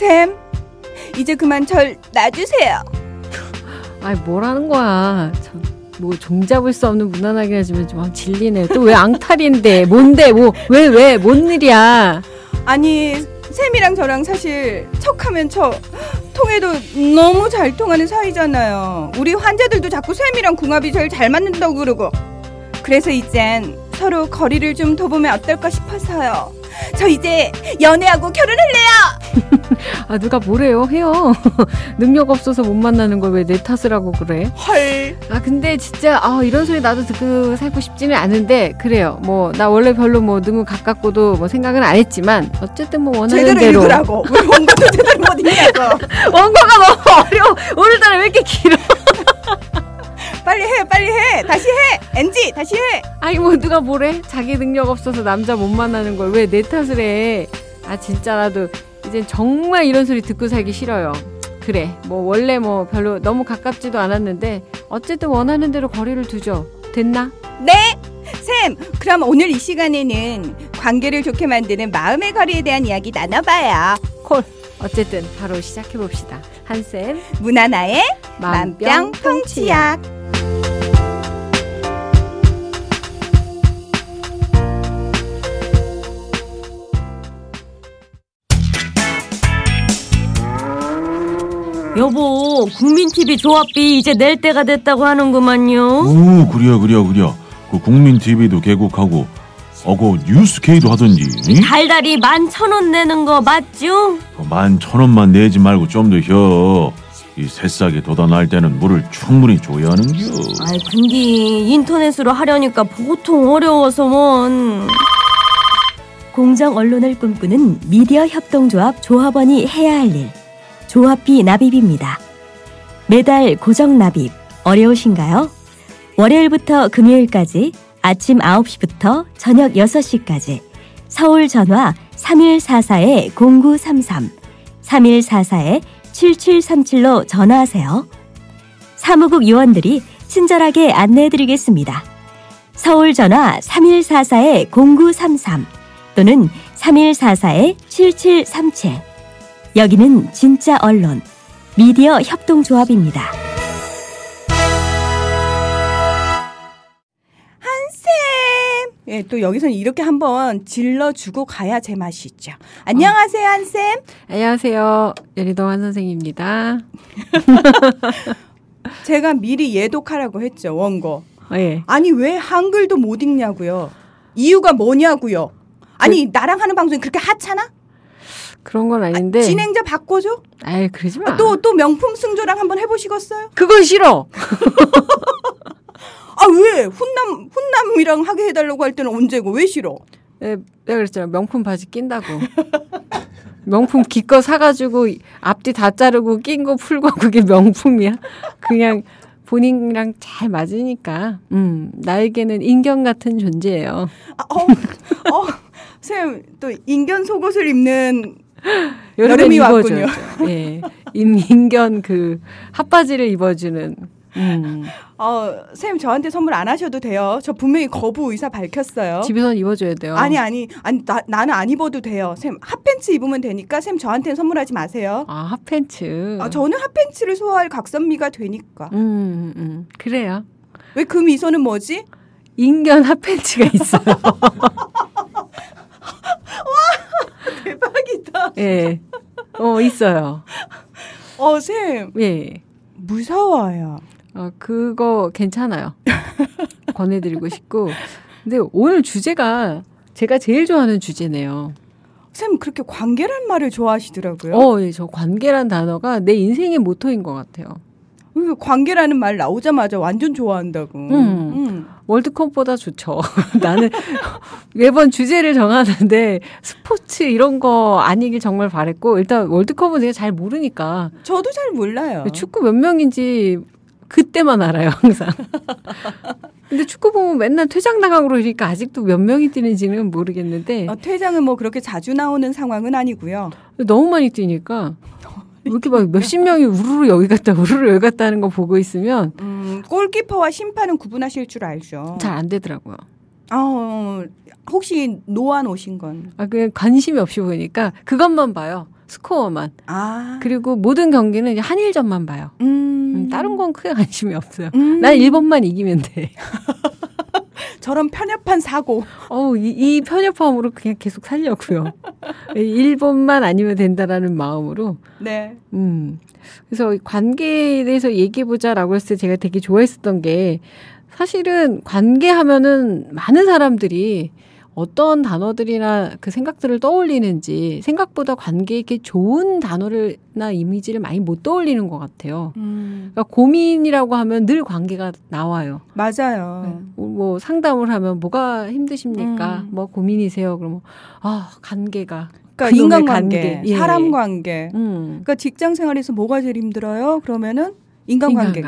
샘, 이제 그만 절 놔주세요. 아이, 뭐라는 거야. 참, 뭐 종잡을 수 없는 무난하게 하지만 좀 질리네. 또 왜 앙탈인데? 뭔데? 왜? 뭔 일이야? 아니, 샘이랑 저랑 사실 척하면 척, 통해도 너무 잘 통하는 사이잖아요. 우리 환자들도 자꾸 샘이랑 궁합이 제일 잘 맞는다고 그러고. 그래서 이젠 서로 거리를 좀 둬보면 어떨까 싶어서요. 저 이제 연애하고 결혼할래요. 아, 누가 뭐래요? 해요. 능력 없어서 못 만나는 걸 왜 내 탓을 하고 그래? 헐. 아, 근데 진짜 이런 소리 나도 듣고 살고 싶지는 않은데, 그래요. 뭐 나 원래 별로 뭐 능은 가깝고도 뭐 생각은 안 했지만 어쨌든 뭐 원하는 제대로 대로 읽으라고. 왜 원고도 제대로 못 읽냐고. 원고가 너무 어려워. 오늘따라 왜 이렇게 길어? 빨리 해. 다시 해. NG 다시 해. 아니, 뭐 누가 뭐래? 자기 능력 없어서 남자 못 만나는 걸 왜 내 탓을 해? 아, 진짜 나도 이제 정말 이런 소리 듣고 살기 싫어요. 그래, 뭐 원래 뭐 별로 너무 가깝지도 않았는데 어쨌든 원하는 대로 거리를 두죠. 됐나? 네. 샘, 그럼 오늘 이 시간에는 관계를 좋게 만드는 마음의 거리에 대한 이야기 나눠봐요. 콜. 어쨌든 바로 시작해봅시다. 한쌤 문하나의 만병통치약. 여보, 국민TV 조합비 이제 낼 때가 됐다고 하는구만요. 오, 그려. 그 국민TV도 개국하고 그 뉴스K도 하던지. 달달이 11,000원 내는 거 맞죠? 11,000원만 내지 말고 좀 더 혀. 이 새싹이 돋아날 때는 물을 충분히 줘야 하는겨. 아이, 근데 인터넷으로 하려니까 보통 어려워서 원. 공정 언론을 꿈꾸는 미디어 협동조합 조합원이 해야 할 일. 조합비 납입입니다. 매달 고정 납입 어려우신가요? 월요일부터 금요일까지 아침 9시부터 저녁 6시까지 서울 전화 3144-0933, 3144-7737로 전화하세요. 사무국 요원들이 친절하게 안내해드리겠습니다. 서울 전화 3144-0933 또는 3144-7737. 여기는 진짜 언론, 미디어 협동조합입니다. 한샘. 예, 또 여기서는 이렇게 한번 질러주고 가야 제맛이죠. 안녕하세요, 한샘. 안녕하세요. 여리동환 선생입니다. 제가 미리 예독하라고 했죠, 원고. 예. 아니, 왜 한글도 못 읽냐고요. 이유가 뭐냐고요. 아니, 나랑 하는 방송이 그렇게 하찮아? 그런 건 아닌데. 진행자 바꿔줘? 아이, 그러지 마. 또 명품 승조랑 한번 해보시겠어요? 그건 싫어. 아, 왜? 훈남이랑 하게 해달라고 할 때는 언제고? 왜 싫어? 내가 그랬잖아. 명품 바지 낀다고. 명품 기껏 사가지고 앞뒤 다 자르고 낀 거 풀고 그게 명품이야? 그냥 본인이랑 잘 맞으니까. 나에게는 인견 같은 존재예요. 쌤, 또 인견 속옷을 입는 여름이 왔군요. 예, 인견 그 핫바지를 입어주는. 쌤, 저한테 선물 안 하셔도 돼요. 저 분명히 거부 의사 밝혔어요. 집에서는 입어줘야 돼요. 아니, 나는 안 입어도 돼요. 쌤, 핫팬츠 입으면 되니까 쌤 저한테는 선물하지 마세요. 아, 핫팬츠. 저는 핫팬츠를 소화할 각선미가 되니까. 그래요. 왜 그 미소는 뭐지? 인견 핫팬츠가 있어요. 와, 대박이다. 예. 있어요. 쌤. 예. 무서워요. 그거 괜찮아요. 권해드리고 싶고. 근데 오늘 주제가 제가 제일 좋아하는 주제네요. 쌤, 그렇게 관계란 말을 좋아하시더라고요. 예, 저 관계란 단어가 내 인생의 모토인 것 같아요. 관계라는 말 나오자마자 완전 좋아한다고. 월드컵보다 좋죠. 나는 매번 주제를 정하는데 스포츠 이런 거 아니길 정말 바랬고, 일단 월드컵은 제가 잘 모르니까. 저도 잘 몰라요. 축구 몇 명인지 그때만 알아요, 항상. 근데 축구 보면 맨날 퇴장 나가고 그러니까 아직도 몇 명이 뛰는지는 모르겠는데. 퇴장은 뭐 그렇게 자주 나오는 상황은 아니고요. 너무 많이 뛰니까. 이렇게 막 몇십 명이 우르르 여기 갔다 우르르 여기 갔다 하는 거 보고 있으면 골키퍼와 심판은 구분하실 줄 알죠. 잘 안 되더라고요. 혹시 노안 오신 건? 그냥 관심이 없이 보니까 그것만 봐요. 스코어만. 아. 그리고 모든 경기는 이제 한일전만 봐요. 다른 건 크게 관심이 없어요. 난 일본만 이기면 돼. 저런 편협한 사고. 이 편협함으로 그냥 계속 살려고요. 일본만 아니면 된다라는 마음으로. 네. 그래서 관계에 대해서 얘기해보자라고 했을 때 제가 되게 좋아했었던 게 사실은 관계하면은 많은 사람들이 어떤 단어들이나 그 생각들을 떠올리는지 생각보다 관계에 이렇게 좋은 단어나 이미지를 많이 못 떠올리는 것 같아요. 그러니까 고민이라고 하면 늘 관계가 나와요. 맞아요. 뭐 상담을 하면 뭐가 힘드십니까? 뭐 고민이세요? 그러면 관계가. 그러니까 인간관계, 관계. 예. 사람 관계. 그러니까 직장 생활에서 뭐가 제일 힘들어요? 그러면은 인간관계.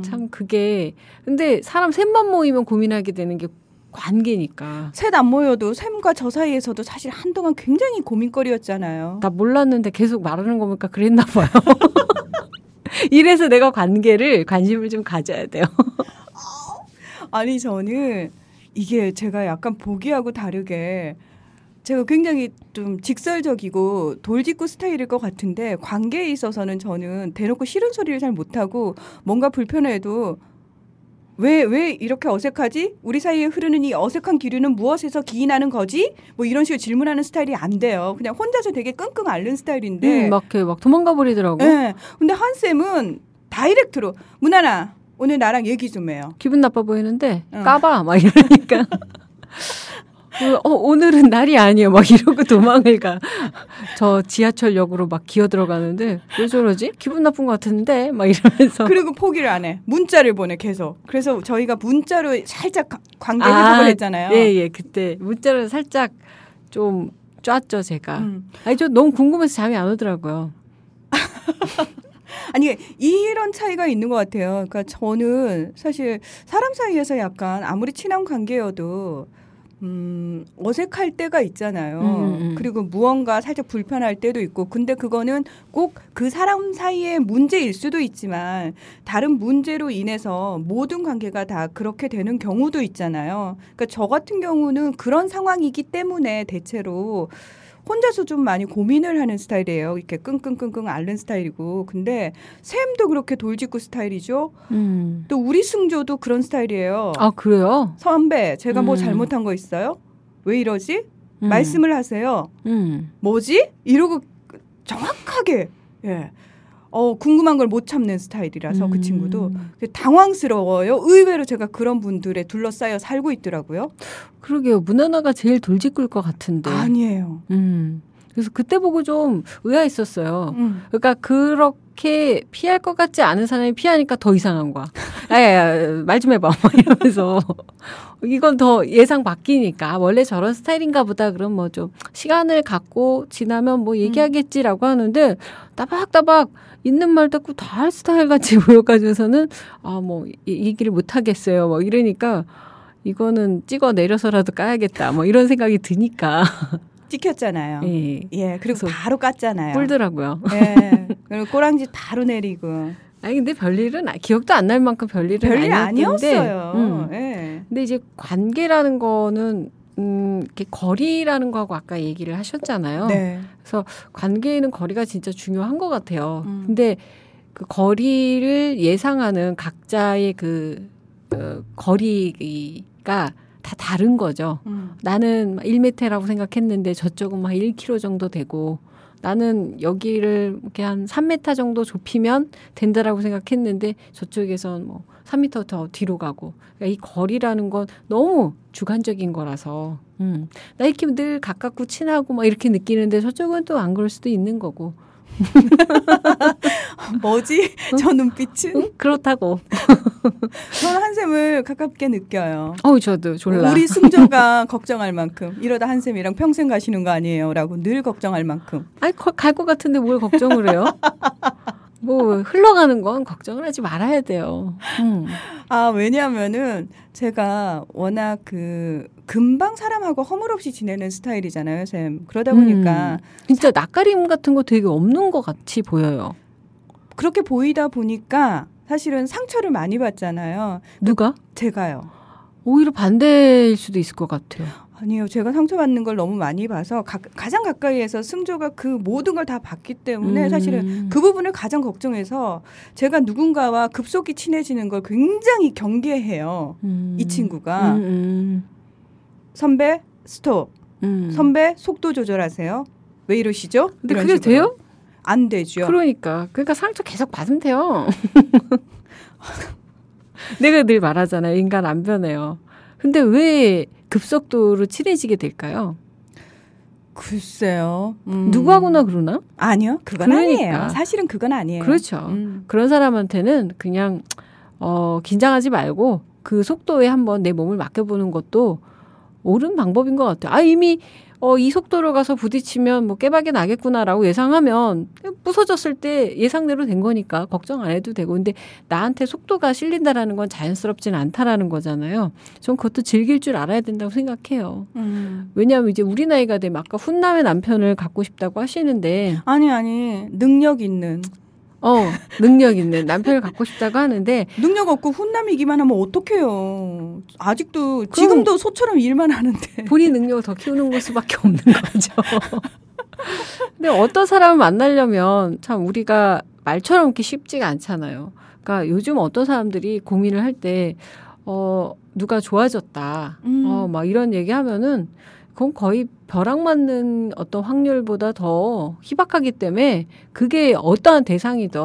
참 그게 근데 사람 셋만 모이면 고민하게 되는 게 관계니까. 셋 안 모여도 샘과 저 사이에서도 사실 한동안 굉장히 고민거리였잖아요. 나 몰랐는데 계속 말하는 거 보니까 그랬나 봐요. 이래서 내가 관심을 좀 가져야 돼요. 아니 저는 이게 제가 약간 보기하고 다르게 제가 굉장히 좀 직설적이고 돌직구 스타일일 것 같은데 관계에 있어서는 저는 대놓고 싫은 소리를 잘 못하고 뭔가 불편해도 왜 이렇게 어색하지? 우리 사이에 흐르는 이 어색한 기류는 무엇에서 기인하는 거지? 뭐 이런 식으로 질문하는 스타일이 안 돼요. 그냥 혼자서 되게 끙끙 앓는 스타일인데. 막 도망가 버리더라고. 네. 근데 한쌤은 다이렉트로 문하나 오늘 나랑 얘기 좀 해요. 기분 나빠 보이는데 까봐 막 이러니까. 오늘은 날이 아니에요. 막 이러고 도망을 가. 저 지하철역으로 막 기어 들어가는데 왜 저러지? 기분 나쁜 것 같은데 막 이러면서. 그리고 포기를 안 해. 문자를 보내 계속. 그래서 저희가 문자로 살짝 관계 회복을 했잖아요. 예. 그때 문자로 살짝 좀 쪼았죠 제가. 아니 저 너무 궁금해서 잠이 안 오더라고요. 아니 이런 차이가 있는 것 같아요. 그러니까 저는 사실 사람 사이에서 약간 아무리 친한 관계여도 어색할 때가 있잖아요. 그리고 무언가 살짝 불편할 때도 있고 근데 그거는 꼭 그 사람 사이의 문제일 수도 있지만 다른 문제로 인해서 모든 관계가 다 그렇게 되는 경우도 있잖아요. 그러니까 저 같은 경우는 그런 상황이기 때문에 대체로 혼자서 좀 많이 고민을 하는 스타일이에요. 이렇게 끙끙끙끙 앓는 스타일이고. 근데 샘도 그렇게 돌직구 스타일이죠. 또 우리 승조도 그런 스타일이에요. 아 그래요? 선배 제가 뭐 잘못한 거 있어요? 왜 이러지? 말씀을 하세요. 뭐지? 이러고 정확하게 궁금한 걸 못 참는 스타일이라서 그 친구도 당황스러워요. 의외로 제가 그런 분들에 둘러싸여 살고 있더라고요. 그러게요. 문하나가 제일 돌직구일 것 같은데. 아니에요. 그래서 그때 보고 좀 의아했었어요. 그러니까 그렇게 피할 것 같지 않은 사람이 피하니까 더 이상한 거야. 야야야 말 좀 해봐. 막 이러면서 이건 더 예상 바뀌니까 원래 저런 스타일인가 보다. 그럼 뭐 좀 시간을 갖고 지나면 뭐 얘기하겠지라고 하는데 따박따박 있는 말 듣고 다 할 스타일 같이 보여가지고서는 뭐 얘기를 못 하겠어요. 뭐 이러니까 이거는 찍어 내려서라도 까야겠다. 뭐 이런 생각이 드니까. 찍혔잖아요. 예, 그리고 바로 깠잖아요. 꿀더라고요. 예, 그리고 꼬랑지 바로 내리고. 아니 근데 별일은 기억도 안 날 만큼 별일은 아니었어요. 예. 근데 이제 관계라는 거는 이렇게 거리라는 거하고 아까 얘기를 하셨잖아요. 네. 그래서 관계에는 거리가 진짜 중요한 것 같아요. 근데 그 거리를 예상하는 각자의 그 거리가 다 다른 거죠. 나는 1m라고 생각했는데 저쪽은 막 1km 정도 되고 나는 여기를 이렇게 한 3m 정도 좁히면 된다라고 생각했는데 저쪽에선 뭐 3m 더 뒤로 가고 그러니까 이 거리라는 건 너무 주관적인 거라서 나 이렇게 늘 가깝고 친하고 막 이렇게 느끼는데 저쪽은 또 안 그럴 수도 있는 거고. 뭐지? 저 눈빛은? 그렇다고. 저는 한샘을 가깝게 느껴요. 저도 졸라. 우리 승조가 걱정할 만큼 이러다 한샘이랑 평생 가시는 거 아니에요? 라고 늘 걱정할 만큼. 아니 갈 것 같은데 뭘 걱정을 해요? 뭐 흘러가는 건 걱정을 하지 말아야 돼요. 왜냐하면은 제가 워낙 금방 사람하고 허물없이 지내는 스타일이잖아요, 쌤. 그러다 보니까 진짜 낯가림 같은 거 되게 없는 것 같이 보여요. 그렇게 보이다 보니까 사실은 상처를 많이 받잖아요. 누가? 제가요. 오히려 반대일 수도 있을 것 같아요. 아니요. 제가 상처받는 걸 너무 많이 봐서 가장 가까이에서 승조가 그 모든 걸 다 봤기 때문에 사실은 그 부분을 가장 걱정해서 제가 누군가와 급속히 친해지는 걸 굉장히 경계해요. 이 친구가. 선배 스톱. 선배 속도 조절하세요. 왜 이러시죠? 근데 그게 식으로. 돼요? 안 되죠. 그러니까 상처 계속 받으면 돼요. 내가 늘 말하잖아요. 인간 안 변해요. 근데 왜 급속도로 친해지게 될까요? 글쎄요. 누구하고나 그러나? 아니요. 그건 아니에요. 사실은 그건 아니에요. 그렇죠. 그런 사람한테는 그냥 긴장하지 말고 그 속도에 한번 내 몸을 맡겨보는 것도 옳은 방법인 것 같아요. 이미 이 속도로 가서 부딪히면 뭐 깨박이 나겠구나라고 예상하면 부서졌을 때 예상대로 된 거니까 걱정 안 해도 되고. 근데 나한테 속도가 실린다라는 건 자연스럽진 않다라는 거잖아요. 전 그것도 즐길 줄 알아야 된다고 생각해요. 왜냐하면 이제 우리 나이가 되면 아까 훈남의 남편을 갖고 싶다고 하시는데 아니 능력 있는 능력 있는 남편을 갖고 싶다고 하는데 능력 없고 훈남이기만 하면 어떡해요. 아직도 지금도 소처럼 일만 하는데 본인 능력을 더 키우는 걸 수밖에 없는 거죠. 근데 어떤 사람을 만나려면 참 우리가 말처럼 그렇게 쉽지가 않잖아요. 그러니까 요즘 어떤 사람들이 고민을 할 때 누가 좋아졌다 막 이런 얘기하면은 그건 거의 벼락 맞는 어떤 확률보다 더 희박하기 때문에 그게 어떠한 대상이든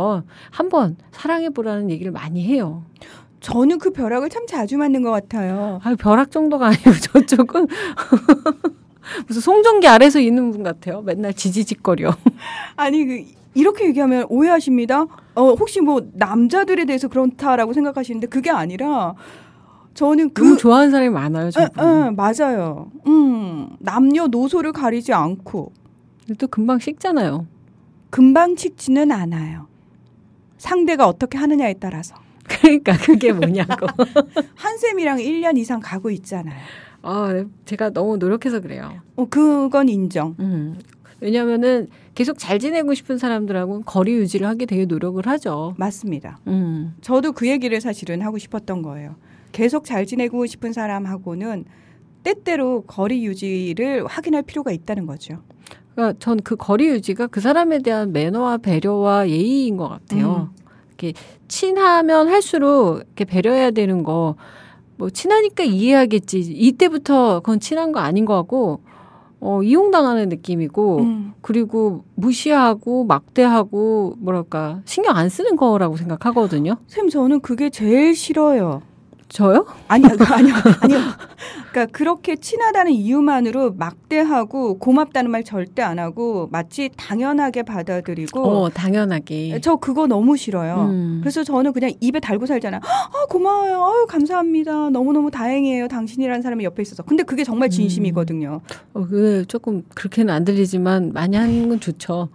한번 사랑해보라는 얘기를 많이 해요. 저는 그 벼락을 참 자주 맞는 것 같아요. 벼락 정도가 아니고 저쪽은 무슨 송정기 아래서 있는 분 같아요. 맨날 지지직거려. 아니 이렇게 얘기하면 오해하십니다. 혹시 뭐 남자들에 대해서 그렇다라고 생각하시는데 그게 아니라 저는 너무 좋아하는 사람이 많아요. 맞아요. 남녀노소를 가리지 않고. 근데 또 금방 식잖아요. 금방 식지는 않아요. 상대가 어떻게 하느냐에 따라서. 그러니까 그게 뭐냐고. 한쌤이랑 1년 이상 가고 있잖아요. 제가 너무 노력해서 그래요. 그건 인정. 왜냐하면은 계속 잘 지내고 싶은 사람들하고는 거리 유지를 하게 되게 노력을 하죠. 맞습니다. 저도 그 얘기를 사실은 하고 싶었던 거예요. 계속 잘 지내고 싶은 사람하고는 때때로 거리 유지를 확인할 필요가 있다는 거죠. 그러니까 전 그 거리 유지가 그 사람에 대한 매너와 배려와 예의인 것 같아요. 이렇게 친하면 할수록 이렇게 배려해야 되는 거, 뭐 친하니까 이해하겠지. 이때부터 그건 친한 거 아닌 거 같고, 이용당하는 느낌이고, 그리고 무시하고 막대하고 뭐랄까 신경 안 쓰는 거라고 생각하거든요. 쌤, 저는 그게 제일 싫어요. 저요? 아니요. 그러니까 그렇게 친하다는 이유만으로 막대하고 고맙다는 말 절대 안 하고 마치 당연하게 받아들이고. 당연하게. 저 그거 너무 싫어요. 그래서 저는 그냥 입에 달고 살잖아요. 고마워요. 감사합니다. 너무너무 다행이에요. 당신이라는 사람이 옆에 있어서. 근데 그게 정말 진심이거든요. 조금 그렇게는 안 들리지만 많이 하는 건 좋죠.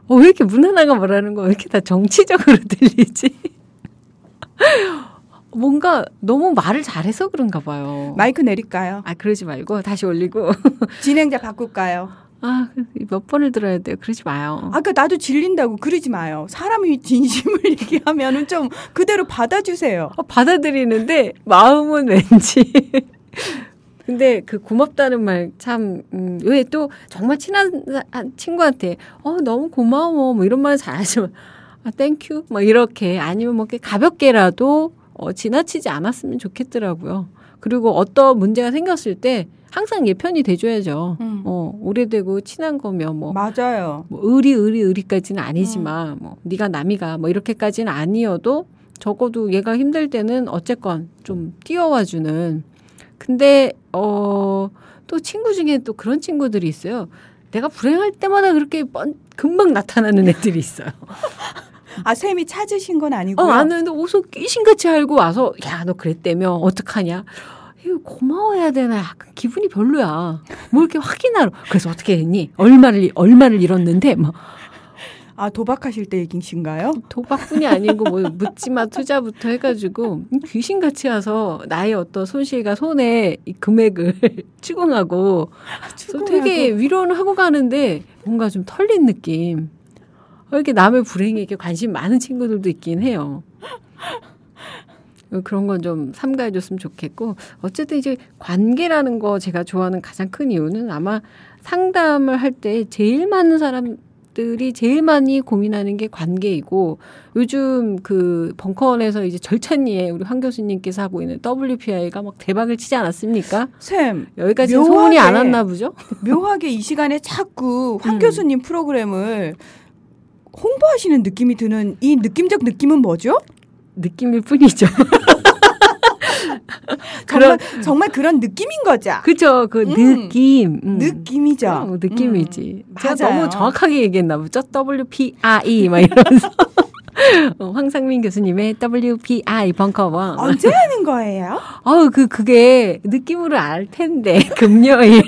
왜 이렇게 문하나가 말하는 거 왜 이렇게 다 정치적으로 들리지? 뭔가 너무 말을 잘해서 그런가 봐요. 마이크 내릴까요? 그러지 말고 다시 올리고. 진행자 바꿀까요? 몇 번을 들어야 돼요. 그러지 마요. 아까 나도 질린다고 그러지 마요. 사람이 진심을 얘기하면은 좀 그대로 받아주세요. 받아들이는데 마음은 왠지. 근데 그 고맙다는 말 참 왜 또 정말 친한 친구한테 너무 고마워 뭐 이런 말 잘하지만 땡큐 뭐 이렇게 아니면 뭐 가볍게라도 지나치지 않았으면 좋겠더라고요. 그리고 어떤 문제가 생겼을 때 항상 예편이 돼줘야죠. 오래되고 친한 거면 뭐 맞아요. 뭐 의리까지는 아니지만 뭐 네가 남이가 뭐 이렇게까지는 아니어도 적어도 얘가 힘들 때는 어쨌건 좀 뛰어와주는. 근데 또 친구 중에 또 그런 친구들이 있어요. 내가 불행할 때마다 그렇게 금방 나타나는 애들이 있어요. 쌤이 찾으신 건 아니고요? 아는데 옷을 귀신같이 알고 와서 야, 너 그랬다며 어떡하냐. 이거 고마워해야 되나. 약간 기분이 별로야. 뭐 이렇게 확인하러. 그래서 어떻게 했니? 얼마를 잃었는데 뭐. 도박하실 때 얘기신가요? 도박뿐이 아니고 뭐 묻지마 투자부터 해가지고 귀신같이 와서 나의 어떤 손실과 손해 이 금액을 추궁하고 되게 위로는 하고 가는데 뭔가 좀 털린 느낌. 이렇게 남의 불행에게 관심 많은 친구들도 있긴 해요. 그런 건 좀 삼가해줬으면 좋겠고 어쨌든 이제 관계라는 거 제가 좋아하는 가장 큰 이유는 아마 상담을 할 때 제일 많은 사람들이 제일 많이 고민하는 게 관계이고 요즘 그 벙커원에서 이제 절찬리에 우리 황 교수님께서 하고 있는 WPI가 막 대박을 치지 않았습니까? 쌤 여기까지 소문이 안 왔나 보죠? 묘하게 이 시간에 자꾸 황 음. 교수님 프로그램을 홍보하시는 느낌이 드는 이 느낌적 느낌은 뭐죠? 느낌일 뿐이죠. 정말 그런 느낌인 거죠. 그죠. 그 느낌. 느낌이죠. 느낌이지. 제가 맞아요. 너무 정확하게 얘기했나 보죠. WPI 막 이러면서. 황상민 교수님의 WPI 벙커원. 언제 하는 거예요? 그게 느낌으로 알 텐데. 금요일.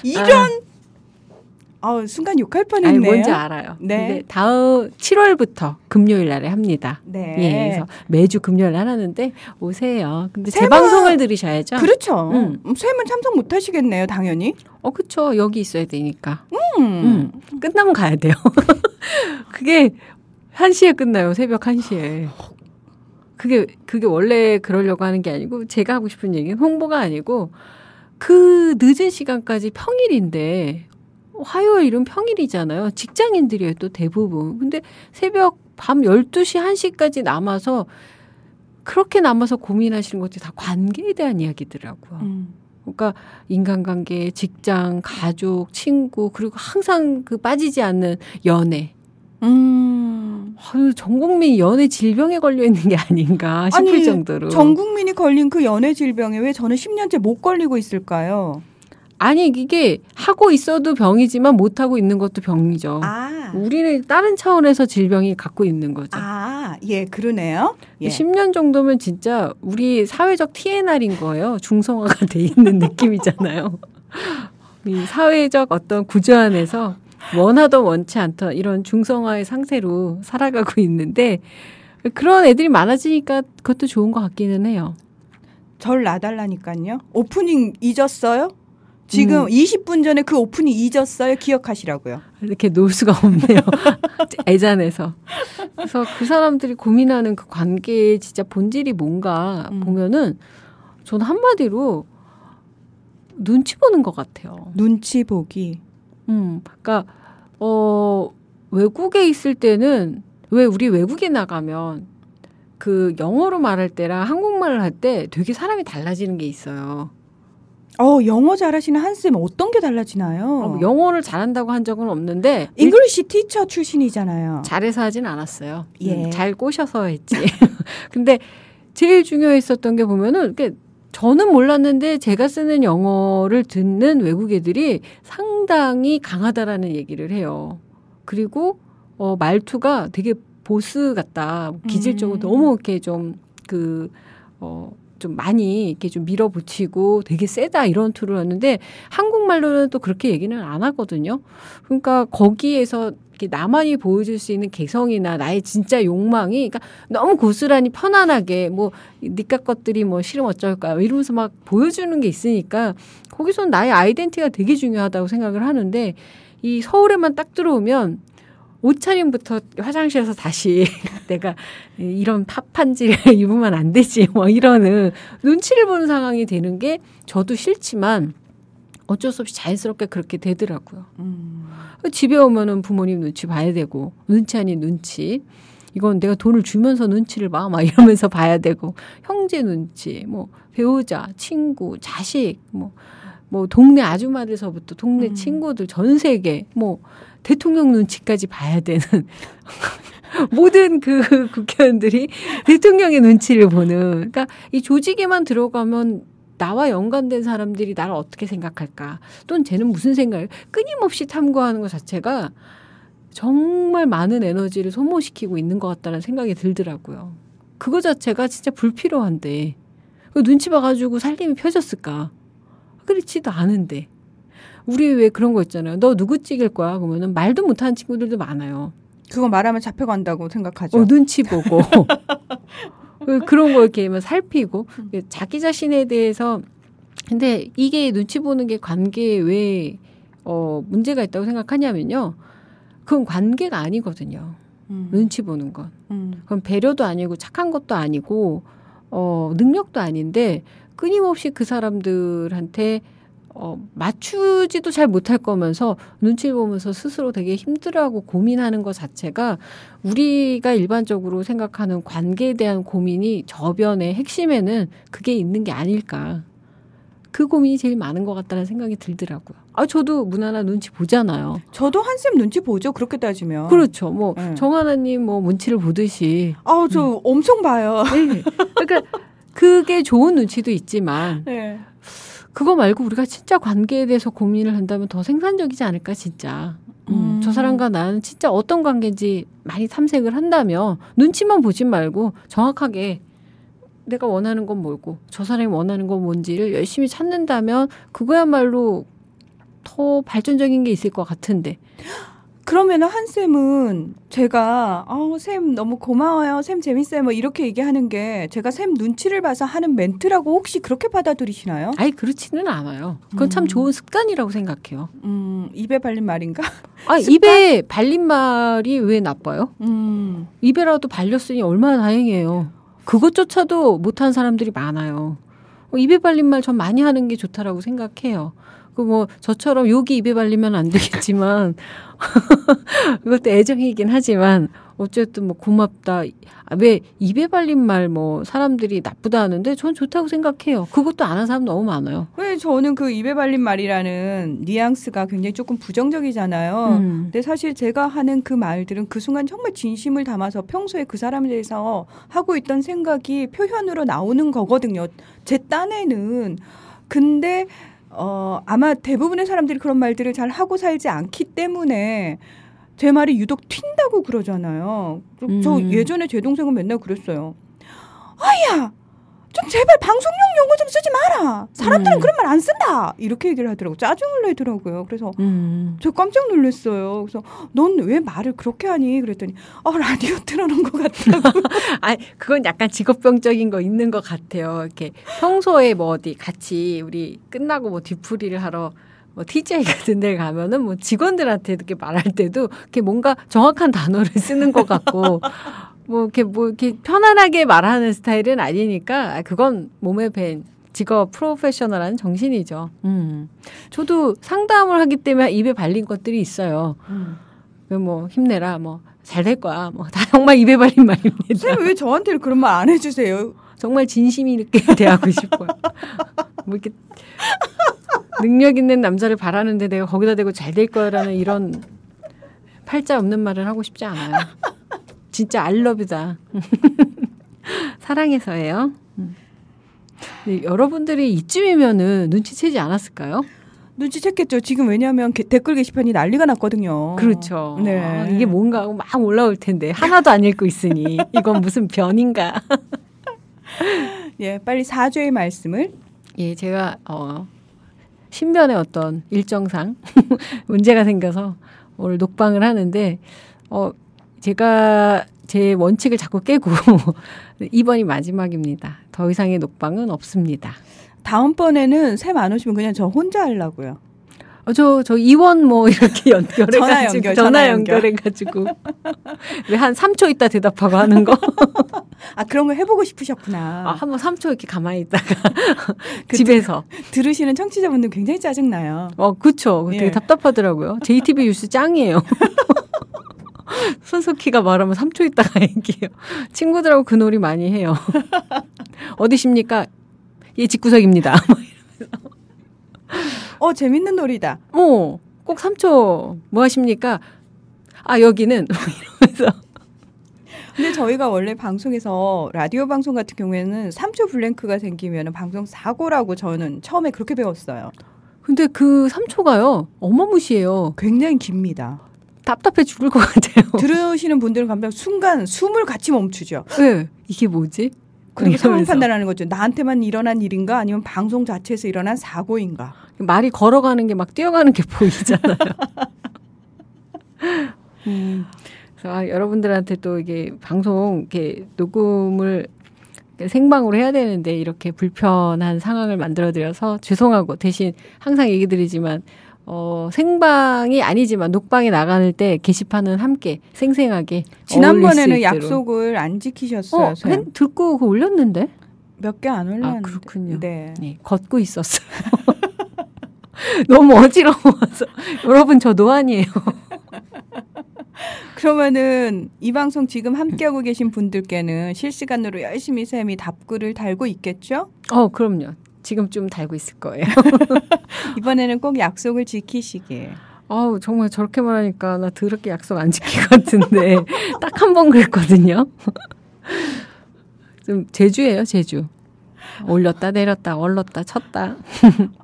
이런 순간 욕할 뻔했네요. 아니, 뭔지 알아요. 네. 근데 다음 7월부터 금요일 날에 합니다. 네. 예, 그래서 매주 금요일 날 하는데 오세요. 근데 제 쌤은- 방송을 들으셔야죠. 그렇죠. 음. 쌤은 참석 못 하시겠네요, 당연히. 그쵸. 여기 있어야 되니까. 끝나면 가야 돼요. 그게 1시에 끝나요. 새벽 1시에. 그게 원래 그러려고 하는 게 아니고 제가 하고 싶은 얘기는 홍보가 아니고 그 늦은 시간까지 평일인데 화요일은 평일이잖아요. 직장인들이에요, 또 대부분. 근데 새벽 밤 12시, 1시까지 남아서 그렇게 남아서 고민하시는 것들이 다 관계에 대한 이야기더라고요. 그러니까 인간관계, 직장, 가족, 친구 그리고 항상 그 빠지지 않는 연애. 전 국민이 연애 질병에 걸려 있는 게 아닌가 싶을 아니, 정도로. 전 국민이 걸린 그 연애 질병에 왜 저는 10년째 못 걸리고 있을까요? 아니 이게 하고 있어도 병이지만 못하고 있는 것도 병이죠. 우리는 다른 차원에서 질병이 갖고 있는 거죠. 예, 그러네요. 예. 10년 정도면 진짜 우리 사회적 TNR인 거예요. 중성화가 돼 있는 느낌이잖아요. 이 사회적 어떤 구조 안에서 원하던 원치 않던 이런 중성화의 상태로 살아가고 있는데 그런 애들이 많아지니까 그것도 좋은 것 같기는 해요. 절 놔달라니까요. 오프닝 잊었어요? 지금 20분 전에 그 오프닝 잊었어요? 기억하시라고요. 이렇게 놓을 수가 없네요. 애잔해서. 그래서 그 사람들이 고민하는 그 관계의 진짜 본질이 뭔가 보면은 저는 한마디로 눈치 보는 것 같아요. 눈치 보기. 그러니까 외국에 있을 때는 왜 우리 외국에 나가면 그 영어로 말할 때랑 한국말을 할 때 되게 사람이 달라지는 게 있어요. 영어 잘하시는 한쌤 어떤 게 달라지나요? 영어를 잘한다고 한 적은 없는데 잉글리시 티처 출신이잖아요. 잘해서 하진 않았어요. 예. 잘 꼬셔서 했지. 근데 제일 중요했었던 게 보면은 저는 몰랐는데 제가 쓰는 영어를 듣는 외국 애들이 상당히 강하다라는 얘기를 해요. 그리고 말투가 되게 보스 같다. 기질적으로 너무 이렇게 좀 많이 이렇게 좀 밀어붙이고 되게 세다 이런 투를 하는데 한국말로는 또 그렇게 얘기는 안 하거든요. 그러니까 거기에서 이렇게 나만이 보여줄 수 있는 개성이나 나의 진짜 욕망이 그러니까 너무 고스란히 편안하게 뭐 니까 것들이 뭐 싫으면 어쩔까요 이러면서 막 보여주는 게 있으니까 거기서는 나의 아이덴티티가 되게 중요하다고 생각을 하는데 이 서울에만 딱 들어오면 옷차림부터 화장실에서 다시 내가 이런 팥판지를 입으면 안 되지 뭐 이러는 눈치를 보는 상황이 되는 게 저도 싫지만 어쩔 수 없이 자연스럽게 그렇게 되더라고요. 집에 오면은 부모님 눈치 봐야 되고 눈치 아닌 눈치 이건 내가 돈을 주면서 눈치를 봐 막 이러면서 봐야 되고 형제 눈치 뭐 배우자 친구 자식 뭐 동네 아줌마들서부터 동네 친구들 전 세계 뭐 대통령 눈치까지 봐야 되는 모든 그 국회의원들이 대통령의 눈치를 보는 그러니까 이 조직에만 들어가면 나와 연관된 사람들이 나를 어떻게 생각할까 또는 쟤는 무슨 생각을 끊임없이 탐구하는 것 자체가 정말 많은 에너지를 소모시키고 있는 것 같다는 생각이 들더라고요. 그거 자체가 진짜 불필요한데 눈치 봐가지고 살림이 펴졌을까? 그렇지도 않은데 우리 왜 그런 거 있잖아요. 너 누구 찍을 거야? 그러면은 말도 못하는 친구들도 많아요. 그거 말하면 잡혀간다고 생각하죠. 눈치 보고 그런 거 이렇게 살피고 자기 자신에 대해서 근데 이게 눈치 보는 게 관계에 왜 문제가 있다고 생각하냐면요. 그건 관계가 아니거든요. 눈치 보는 건. 그럼 배려도 아니고 착한 것도 아니고 능력도 아닌데 끊임없이 그 사람들한테 맞추지도 잘 못할 거면서 눈치를 보면서 스스로 되게 힘들어하고 고민하는 것 자체가 우리가 일반적으로 생각하는 관계에 대한 고민이 저변의 핵심에는 그게 있는 게 아닐까. 그 고민이 제일 많은 것 같다는 생각이 들더라고요. 저도 문하나 눈치 보잖아요. 저도 한쌤 눈치 보죠. 그렇게 따지면. 그렇죠. 정하나님 눈치를 보듯이. 저 엄청 봐요. 네. 그러니까 그게 좋은 눈치도 있지만 네. 그거 말고 우리가 진짜 관계에 대해서 고민을 한다면 더 생산적이지 않을까 진짜. 저 사람과 나는 진짜 어떤 관계인지 많이 탐색을 한다면 눈치만 보지 말고 정확하게 내가 원하는 건 뭐고 저 사람이 원하는 건 뭔지를 열심히 찾는다면 그거야말로 더 발전적인 게 있을 것 같은데. 그러면 한쌤은 제가 쌤 너무 고마워요. 쌤 재밌어요. 뭐 이렇게 얘기하는 게 제가 쌤 눈치를 봐서 하는 멘트라고 혹시 그렇게 받아들이시나요? 그렇지는 않아요. 그건 참 좋은 습관이라고 생각해요. 입에 발린 말인가? 입에 발린 말이 왜 나빠요? 입에라도 발렸으니 얼마나 다행이에요. 그것조차도 못한 사람들이 많아요. 입에 발린 말 전 많이 하는 게 좋다라고 생각해요. 저처럼 욕이 입에 발리면 안 되겠지만 그것도 애정이긴 하지만 어쨌든 고맙다. 왜 입에 발린 말 사람들이 나쁘다 하는데 전 좋다고 생각해요. 그것도 안 한 사람 너무 많아요. 왜 저는 그 입에 발린 말이라는 뉘앙스가 굉장히 조금 부정적이잖아요. 근데 사실 제가 하는 그 말들은 그 순간 정말 진심을 담아서 평소에 그 사람에 대해서 하고 있던 생각이 표현으로 나오는 거거든요. 제 딴에는. 근데 아마 대부분의 사람들이 그런 말들을 잘 하고 살지 않기 때문에 제 말이 유독 튄다고 그러잖아요. 저 예전에 제 동생은 맨날 그랬어요. 야, 좀 제발 방송용 용어 좀 쓰지 마라. 사람들은 그런 말 안 쓴다. 이렇게 얘기를 하더라고요. 짜증을 내더라고요. 그래서 저 깜짝 놀랐어요. 그래서 넌 왜 말을 그렇게 하니? 그랬더니 라디오 틀어놓은 것 같다고. 그건 약간 직업병적인 거 있는 것 같아요. 이렇게 평소에 어디 같이 우리 끝나고 뒤풀이를 하러 TJ 같은 데 가면은 직원들한테 이렇게 말할 때도 이렇게 뭔가 정확한 단어를 쓰는 것 같고 이렇게 편안하게 말하는 스타일은 아니니까 그건 몸에 밴 직업 프로페셔널한 정신이죠. 저도 상담을 하기 때문에 입에 발린 것들이 있어요. 힘내라, 잘 될 거야, 다 정말 입에 발린 말입니다. 쌤 왜 저한테 그런 말 안 해주세요? 정말 진심이 있게 대하고 싶어요. 이렇게 능력 있는 남자를 바라는데 내가 거기다 대고 잘 될 거라는 이런 팔자 없는 말을 하고 싶지 않아요. 진짜 알러뷰다. 사랑해서예요. 여러분들이 이쯤이면은 눈치채지 않았을까요? 눈치챘겠죠. 지금 왜냐하면 댓글 게시판이 난리가 났거든요. 그렇죠. 네. 이게 뭔가 하고 막 올라올 텐데 하나도 안 읽고 있으니 이건 무슨 변인가. 예, 빨리 사죄의 말씀을. 예, 제가 신변의 어떤 일정상 문제가 생겨서 오늘 녹방을 하는데 제가 제 원칙을 자꾸 깨고 이번이 마지막입니다. 더 이상의 녹방은 없습니다. 다음번에는 쌤 안 오시면 그냥 저 혼자 하려고요. 저 이원 이렇게 연결해가지고 전화 연결해가지고 왜 한 3초 있다 대답하고 하는 거. 그런 거 해보고 싶으셨구나. 한번 3초 이렇게 가만히 있다가 집에서 들으시는 청취자분들 굉장히 짜증나요. 그렇죠. 되게 답답하더라고요. JTB 뉴스 짱이에요. 손석희가 말하면 3초 있다가 얘기해요. 친구들하고 그 놀이 많이 해요. 어디십니까? 예, 집구석입니다. 재밌는 놀이다. 꼭 3초 뭐 하십니까? 여기는 이러면서. 근데 저희가 원래 방송에서 라디오 방송 같은 경우에는 3초 블랭크가 생기면 방송 사고라고 저는 처음에 그렇게 배웠어요. 근데 그 3초가요. 어마무시해요. 굉장히 깁니다. 답답해 죽을 것 같아요. 들으시는 분들은 감당 순간 숨을 같이 멈추죠. 네. 이게 뭐지? 그리고 상황 판단하는 거죠. 나한테만 일어난 일인가 아니면 방송 자체에서 일어난 사고인가. 말이 걸어가는 게 막 뛰어가는 게 보이잖아요. 그래서 여러분들한테 또 이게 방송 이렇게 녹음을 생방으로 해야 되는데 이렇게 불편한 상황을 만들어드려서 죄송하고 대신 항상 얘기 드리지만 생방이 아니지만 녹방에 나갈 때 게시판은 함께 생생하게 지난번에는 약속을 안 지키셨어요. 듣고 그거 올렸는데 몇 개 안 올렸는데. 아, 그렇군요. 네. 네, 걷고 있었어요. 너무 어지러워서 여러분 저 노안이에요. 그러면은 이 방송 지금 함께하고 계신 분들께는 실시간으로 열심히 쌤이 답글을 달고 있겠죠? 그럼요. 지금 좀 달고 있을 거예요. 이번에는 꼭 약속을 지키시길. 아우 정말 저렇게 말하니까 나 더럽게 약속 안 지킬 것 같은데 딱 한 번 그랬거든요. 좀 제주예요, 제주. 올렸다 내렸다 얼렀다 쳤다.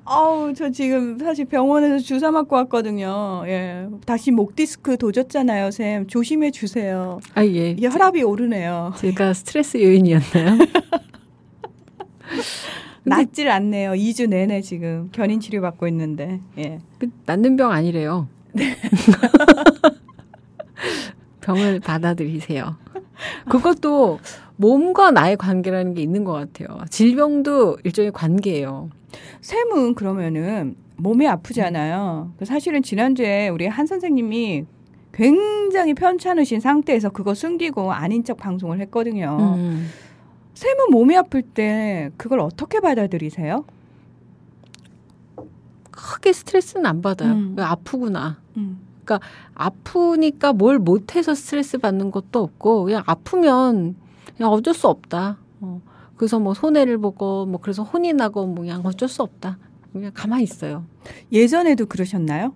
아우 저 지금 사실 병원에서 주사 맞고 왔거든요. 예, 다시 목 디스크 도졌잖아요, 쌤. 조심해 주세요. 아 예. 이게 혈압이 오르네요. 제가 스트레스 요인이었나요? 낫질 않네요. 2주 내내 지금 견인 치료 받고 있는데. 예. 낫는 병 아니래요. 병을 받아들이세요. 그것도 몸과 나의 관계라는 게 있는 것 같아요. 질병도 일종의 관계예요. 쌤은 그러면은 몸이 아프잖아요. 사실은 지난주에 우리 한 선생님이 굉장히 편찮으신 상태에서 그거 숨기고 아닌 척 방송을 했거든요. 쌤은 몸이 아플 때 그걸 어떻게 받아들이세요? 크게 스트레스는 안 받아요. 아프구나. 그러니까 아프니까 뭘 못해서 스트레스 받는 것도 없고 그냥 아프면 그냥 어쩔 수 없다. 그래서 뭐 손해를 보고 뭐 그래서 혼이 나고 뭐 그냥 어쩔 수 없다. 그냥 가만히 있어요. 예전에도 그러셨나요?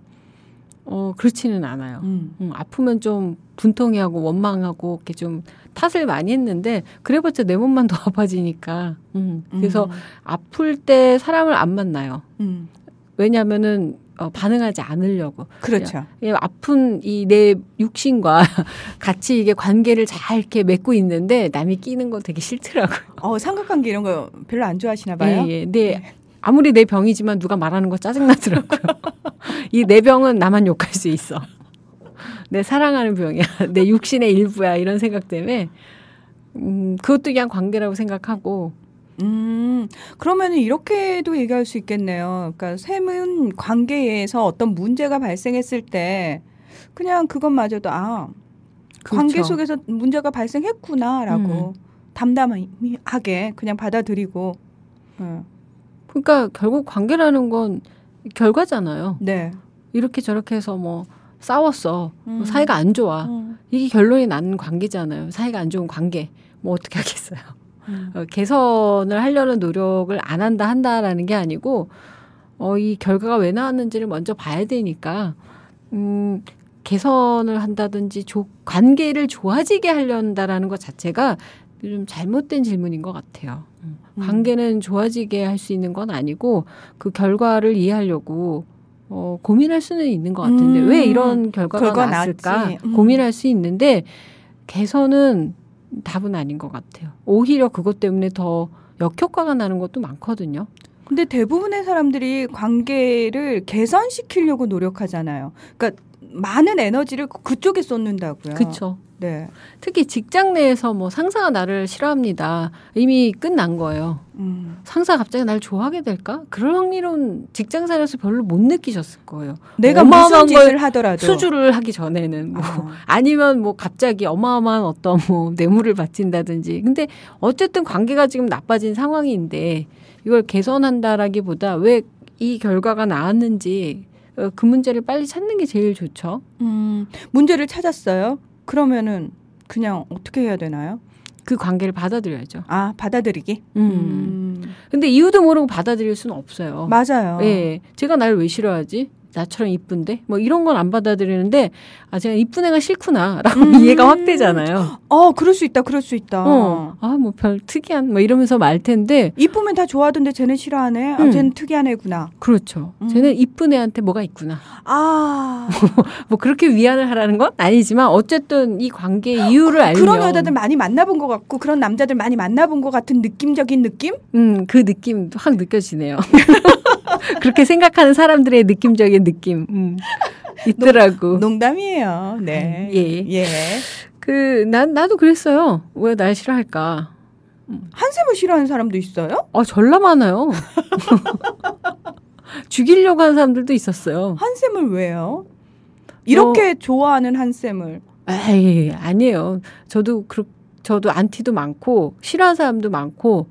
그렇지는 않아요. 아프면 좀 분통해하고 원망하고 이렇게 좀 탓을 많이 했는데 그래봤자 내 몸만 더 아파지니까. 그래서 아플 때 사람을 안 만나요. 왜냐하면은 반응하지 않으려고. 그렇죠. 아픈 이 내 육신과 같이 이게 관계를 잘 이렇게 맺고 있는데 남이 끼는 거 되게 싫더라고요. 삼각관계 이런 거 별로 안 좋아하시나 봐요. 예. 네. 아무리 내 병이지만 누가 말하는 거 짜증나더라고요. 이 내 병은 나만 욕할 수 있어. 내 사랑하는 병이야. 내 육신의 일부야. 이런 생각 때문에 그것도 그냥 관계라고 생각하고. 그러면은 이렇게도 얘기할 수 있겠네요. 그러니까 샘은 관계에서 어떤 문제가 발생했을 때 그냥 그것마저도 그렇죠. 관계 속에서 문제가 발생했구나라고 담담하게 그냥 받아들이고. 그러니까 결국 관계라는 건 결과잖아요. 네. 이렇게 저렇게 해서 뭐 싸웠어. 사이가 안 좋아. 이게 결론이 나는 관계잖아요. 사이가 안 좋은 관계. 뭐 어떻게 하겠어요. 개선을 하려는 노력을 안 한다라는 게 아니고 이 결과가 왜 나왔는지를 먼저 봐야 되니까 개선을 한다든지 관계를 좋아지게 하려는다라는 것 자체가 좀 잘못된 질문인 것 같아요. 관계는 좋아지게 할 수 있는 건 아니고 그 결과를 이해하려고 고민할 수는 있는 것 같은데 왜 이런 결과가 나왔을까 고민할 수 있는데 개선은 답은 아닌 것 같아요. 오히려 그것 때문에 더 역효과가 나는 것도 많거든요. 근데 대부분의 사람들이 관계를 개선시키려고 노력하잖아요. 그러니까 많은 에너지를 그쪽에 쏟는다고요. 그렇죠. 네. 특히 직장 내에서 뭐 상사가 나를 싫어합니다. 이미 끝난 거예요. 상사가 갑자기 나를 좋아하게 될까? 그럴 확률은 직장생활에서 별로 못 느끼셨을 거예요. 내가 무슨 짓을 하더라도. 수주를 하기 전에는 뭐 아니면 뭐 갑자기 어마어마한 어떤 뭐 뇌물을 바친다든지. 근데 어쨌든 관계가 지금 나빠진 상황인데 이걸 개선한다라기보다 왜 이 결과가 나왔는지 그 문제를 빨리 찾는 게 제일 좋죠. 문제를 찾았어요. 그러면은 그냥 어떻게 해야 되나요? 그 관계를 받아들여야죠. 받아들이기? 근데 이유도 모르고 받아들일 수는 없어요. 맞아요. 예. 제가 나를 왜 싫어하지? 나처럼 이쁜데? 뭐 이런 건 안 받아들이는데, 제가 이쁜 애가 싫구나. 라고 이해가 확 되잖아요. 그럴 수 있다, 그럴 수 있다. 뭐 별 특이한, 뭐 이러면서 말 텐데. 이쁘면 다 좋아하던데 쟤는 싫어하네? 쟤는 특이한 애구나. 그렇죠. 쟤는 이쁜 애한테 뭐가 있구나. 뭐 그렇게 위안을 하라는 건 아니지만, 어쨌든 이 관계의 이유를 알면. 그런 여자들 많이 만나본 것 같고, 그런 남자들 많이 만나본 것 같은 느낌적인 느낌? 그 느낌도 확 느껴지네요. 그렇게 생각하는 사람들의 느낌적인 느낌 있더라고. 농담이에요. 네. 예. 나도 그랬어요. 왜 날 싫어할까? 한샘을 싫어하는 사람도 있어요? 전라 많아요. 죽이려고 하는 사람들도 있었어요. 한쌤을 왜요? 이렇게 좋아하는 한쌤을. 에이, 아니에요. 저도 안티도 많고 싫어하는 사람도 많고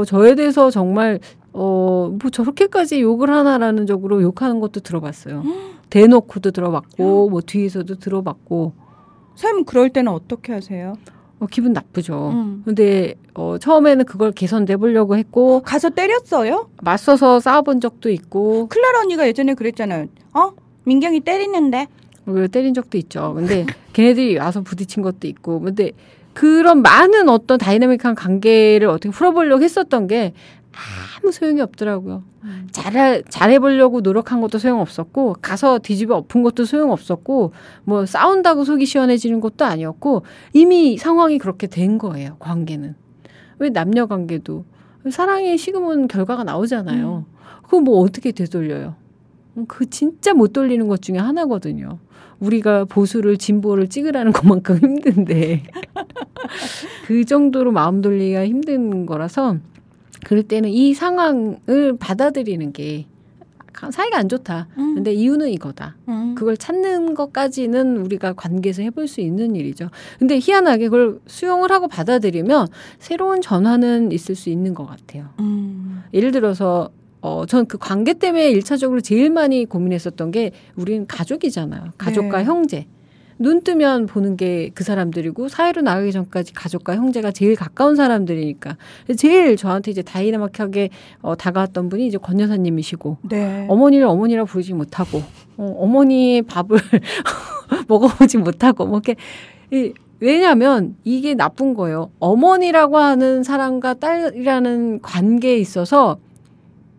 저에 대해서 정말 뭐 저렇게까지 욕을 하나라는 적으로 욕하는 것도 들어봤어요. 대놓고도 들어봤고 뭐 뒤에서도 들어봤고. 쌤 그럴 때는 어떻게 하세요? 기분 나쁘죠. 근데 처음에는 그걸 개선돼 보려고 했고 가서 때렸어요? 맞서서 싸워본 적도 있고. 클라라 언니가 예전에 그랬잖아요. 민경이 때리는데. 때린 적도 있죠. 근데 걔네들이 와서 부딪힌 것도 있고. 근데 그런 많은 어떤 다이나믹한 관계를 어떻게 풀어보려고 했었던 게 아무 소용이 없더라고요. 잘해보려고 노력한 것도 소용없었고 가서 뒤집어 엎은 것도 소용없었고 뭐 싸운다고 속이 시원해지는 것도 아니었고 이미 상황이 그렇게 된 거예요. 관계는. 왜 남녀 관계도 사랑이 식으면 결과가 나오잖아요. 그거 뭐 어떻게 되돌려요. 그 진짜 못 돌리는 것 중에 하나거든요. 우리가 보수를 진보를 찍으라는 것만큼 힘든데 그 정도로 마음 돌리기가 힘든 거라서 그럴 때는 이 상황을 받아들이는 게 사이가 안 좋다. 근데 이유는 이거다. 그걸 찾는 것까지는 우리가 관계에서 해볼 수 있는 일이죠. 근데 희한하게 그걸 수용을 하고 받아들이면 새로운 전환은 있을 수 있는 것 같아요. 예를 들어서 전 그 관계 때문에 1차적으로 제일 많이 고민했었던 게 우리는 가족이잖아요. 가족과 네. 형제. 눈 뜨면 보는 게 그 사람들이고 사회로 나가기 전까지 가족과 형제가 제일 가까운 사람들이니까 제일 저한테 이제 다이나믹하게 다가왔던 분이 이제 권 여사님이시고 네. 어머니를 어머니라 부르지 못하고 어머니의 밥을 먹어보지 못하고 뭐 이렇게 왜냐하면 이게 나쁜 거예요. 어머니라고 하는 사람과 딸이라는 관계에 있어서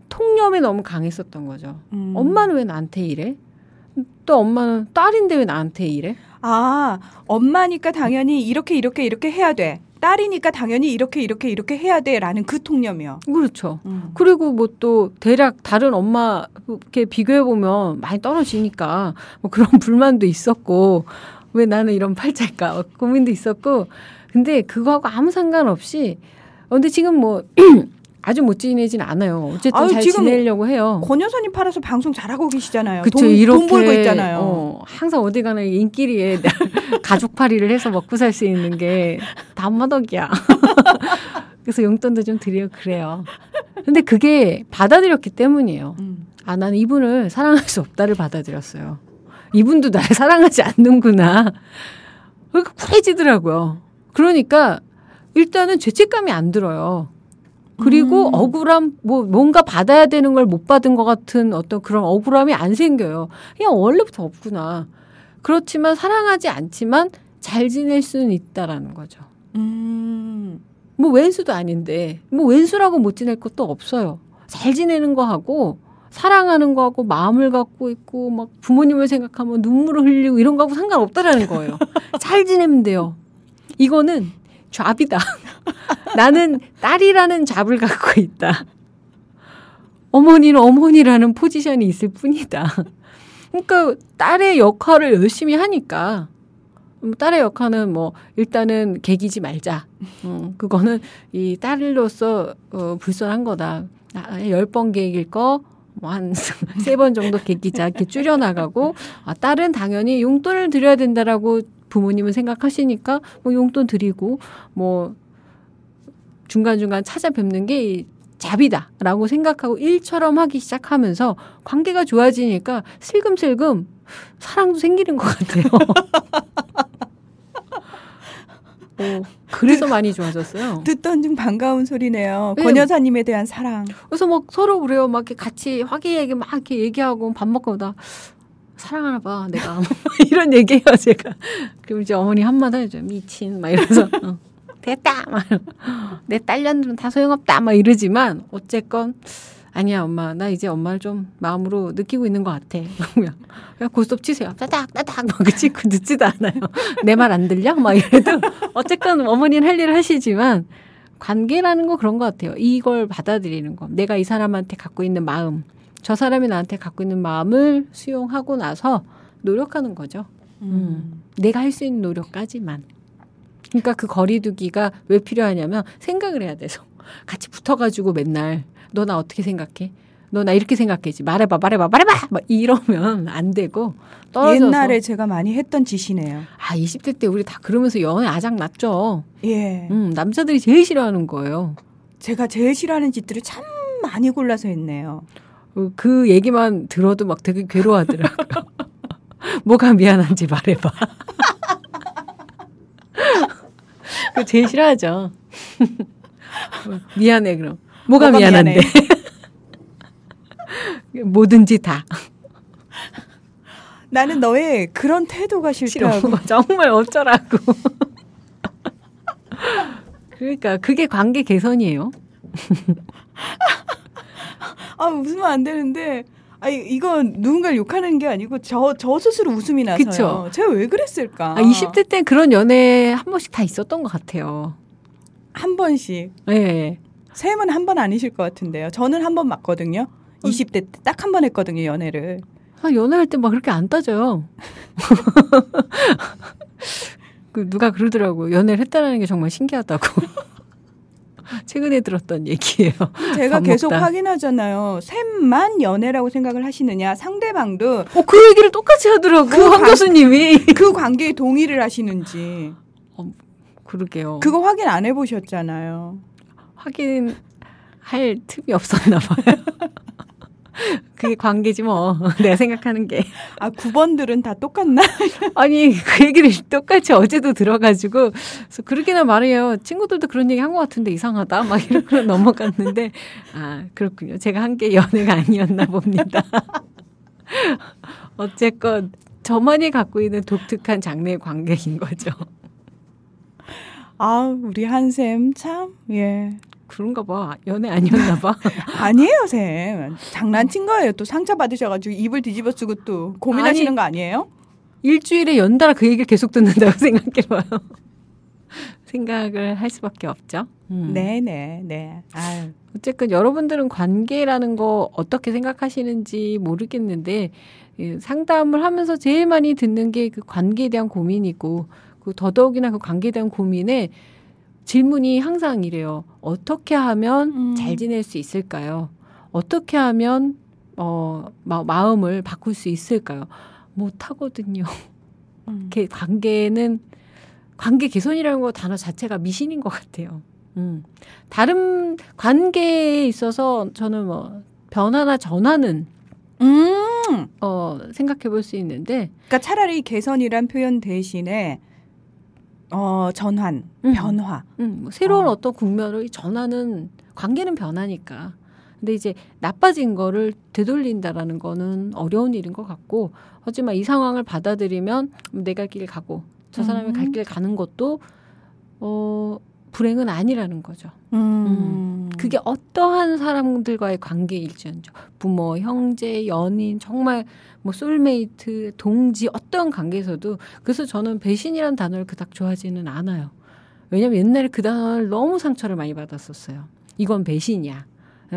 통념이 너무 강했었던 거죠. 엄마는 왜 나한테 이래? 또 엄마는 딸인데 왜 나한테 이래? 엄마니까 당연히 이렇게 해야 돼. 딸이니까 당연히 이렇게 해야 돼라는 그 통념이요. 그렇죠. 그리고 뭐 또 대략 다른 엄마 이렇게 비교해 보면 많이 떨어지니까 뭐 그런 불만도 있었고 왜 나는 이런 팔자일까 고민도 있었고 근데 그거하고 아무 상관없이 근데 지금 뭐 아주 못 지내진 않아요. 어쨌든 잘 지내려고 해요. 권 여사님 팔아서 방송 잘하고 계시잖아요. 그쵸, 돈 벌고 있잖아요. 항상 어디 가나 인기리에 가족팔이를 해서 먹고 살 수 있는 게 담마덕이야. 그래서 용돈도 좀 드리고 그래요. 근데 그게 받아들였기 때문이에요. 나는 이분을 사랑할 수 없다를 받아들였어요. 이분도 나를 사랑하지 않는구나. 그러니까 쿨해지더라고요. 그러니까 일단은 죄책감이 안 들어요. 그리고 억울함, 뭔가 받아야 되는 걸 못 받은 것 같은 어떤 그런 억울함이 안 생겨요. 그냥 원래부터 없구나. 그렇지만 사랑하지 않지만 잘 지낼 수는 있다라는 거죠. 뭐 왼수도 아닌데, 뭐 왼수라고 못 지낼 것도 없어요. 잘 지내는 거 하고, 사랑하는 거 하고, 마음을 갖고 있고, 막 부모님을 생각하면 눈물을 흘리고 이런 거하고 상관없다라는 거예요. 잘 지내면 돼요. 이거는 잡이다. 나는 딸이라는 잡을 갖고 있다. 어머니는 어머니라는 포지션이 있을 뿐이다. 그러니까 딸의 역할을 열심히 하니까 딸의 역할은 뭐 일단은 개기지 말자. 그거는 이 딸로서 불선한 거다. 10번 개길 거 뭐 한 3번 정도 개기자 이렇게 줄여나가고 딸은 당연히 용돈을 드려야 된다라고 부모님은 생각하시니까 뭐 용돈 드리고 뭐 중간중간 찾아뵙는 게 잡이다라고 생각하고 일처럼 하기 시작하면서 관계가 좋아지니까 슬금슬금 사랑도 생기는 것 같아요. 그래서 많이 좋아졌어요. 듣던 중 반가운 소리네요. 네. 권 여사님에 대한 사랑. 그래서 막 서로 그래요. 막 이렇게 같이 화기애애하게 막 이렇게 얘기하고 밥 먹고 나 사랑하나 봐 내가 이런 얘기해요 제가. 그리고 이제 어머니 한마디 해줘 미친 막 이러면서 됐다 막 내 딸년들은 다 소용없다 막 이러지만 어쨌건 아니야 엄마 나 이제 엄마를 좀 마음으로 느끼고 있는 것 같아. 그냥 고스톱 치세요. 따닥 막 치고 듣지도 않아요. 내 말 안 들려? 막 이래도 어쨌건 어머니는 할 일을 하시지만 관계라는 거 그런 것 같아요. 이걸 받아들이는 거. 내가 이 사람한테 갖고 있는 마음 저 사람이 나한테 갖고 있는 마음을 수용하고 나서 노력하는 거죠. 내가 할 수 있는 노력까지만. 그러니까 그 거리두기가 왜 필요하냐면 생각을 해야 돼서 같이 붙어가지고 맨날 너 나 어떻게 생각해? 너 나 이렇게 생각했지. 말해봐. 막 이러면 안 되고 떨어져서. 옛날에 제가 많이 했던 짓이네요. 20대 때 우리 다 그러면서 연애 아작 났죠. 예. 남자들이 제일 싫어하는 거예요. 제가 제일 싫어하는 짓들을 참 많이 골라서 했네요. 그 얘기만 들어도 막 되게 괴로워하더라고요. 뭐가 미안한지 말해봐. 그거 제일 싫어하죠. 미안해 그럼. 뭐가 미안한데. 뭐든지 다. 나는 너의 그런 태도가 싫다고. 정말 어쩌라고. 그러니까 그게 관계 개선이에요. 웃으면 안 되는데. 이건 누군가를 욕하는 게 아니고 저 스스로 웃음이 나서요. 그쵸? 제가 왜 그랬을까? 20대 때 그런 연애 한 번씩 다 있었던 것 같아요. 한 번씩. 네. 쌤은 한 번 아니실 것 같은데요. 저는 한 번 맞거든요. 20대 때 딱 한 번 했거든요, 연애를. 연애할 때 막 그렇게 안 따져요. 누가 그러더라고요. 연애를 했다는 게 정말 신기하다고. 최근에 들었던 얘기예요. 제가 계속 확인하잖아요. 쌤만 연애라고 생각을 하시느냐. 상대방도. 그 얘기를 똑같이 하더라고. 황 교수님이. 그 관계에 동의를 하시는지. 그러게요. 그거 확인 안 해보셨잖아요. 확인할 틈이 없었나 봐요. 그게 관계지 뭐. 내가 생각하는 게. 9번들은 다 똑같나? 아니 그 얘기를 똑같이 어제도 들어가지고 그래서 그렇게나 말해요. 친구들도 그런 얘기 한 것 같은데 이상하다. 막 이렇게 넘어갔는데 그렇군요. 제가 한 게 연애가 아니었나 봅니다. 어쨌건 저만이 갖고 있는 독특한 장래 관계인 거죠. 우리 한쌤 참 예. 그런가 봐. 연애 아니었나 봐. 아니에요, 쌤. 장난친 거예요. 또 상처 받으셔가지고 입을 뒤집어 쓰고 또 고민하시는 거 아니에요? 일주일에 연달아 그 얘기를 계속 듣는다고 생각해봐요. 생각을 할 수밖에 없죠. 네네. 어쨌든 여러분들은 관계라는 거 어떻게 생각하시는지 모르겠는데 상담을 하면서 제일 많이 듣는 게 그 관계에 대한 고민이고 더더욱이나 그 관계에 대한 고민에 질문이 항상 이래요. 어떻게 하면 잘 지낼 수 있을까요? 어떻게 하면 마음을 바꿀 수 있을까요? 못하거든요. 관계 개선이라는 거 단어 자체가 미신인 것 같아요. 다른 관계에 있어서 저는 변화나 전환은 생각해 볼 수 있는데, 그러니까 차라리 개선이란 표현 대신에 전환, 변화. 새로운 어떤 국면의 전환은 관계는 변하니까. 근데 이제 나빠진 거를 되돌린다라는 거는 어려운 일인 것 같고, 하지만 이 상황을 받아들이면 내 갈 길 가고 저 사람이 갈 길 가는 것도 불행은 아니라는 거죠. 그게 어떠한 사람들과의 관계일지언정 부모, 형제, 연인, 정말 소울메이트, 동지 어떤 관계에서도. 그래서 저는 배신이란 단어를 그닥 좋아하지는 않아요. 왜냐하면 옛날에 그 단어를 너무 상처를 많이 받았었어요. 이건 배신이야.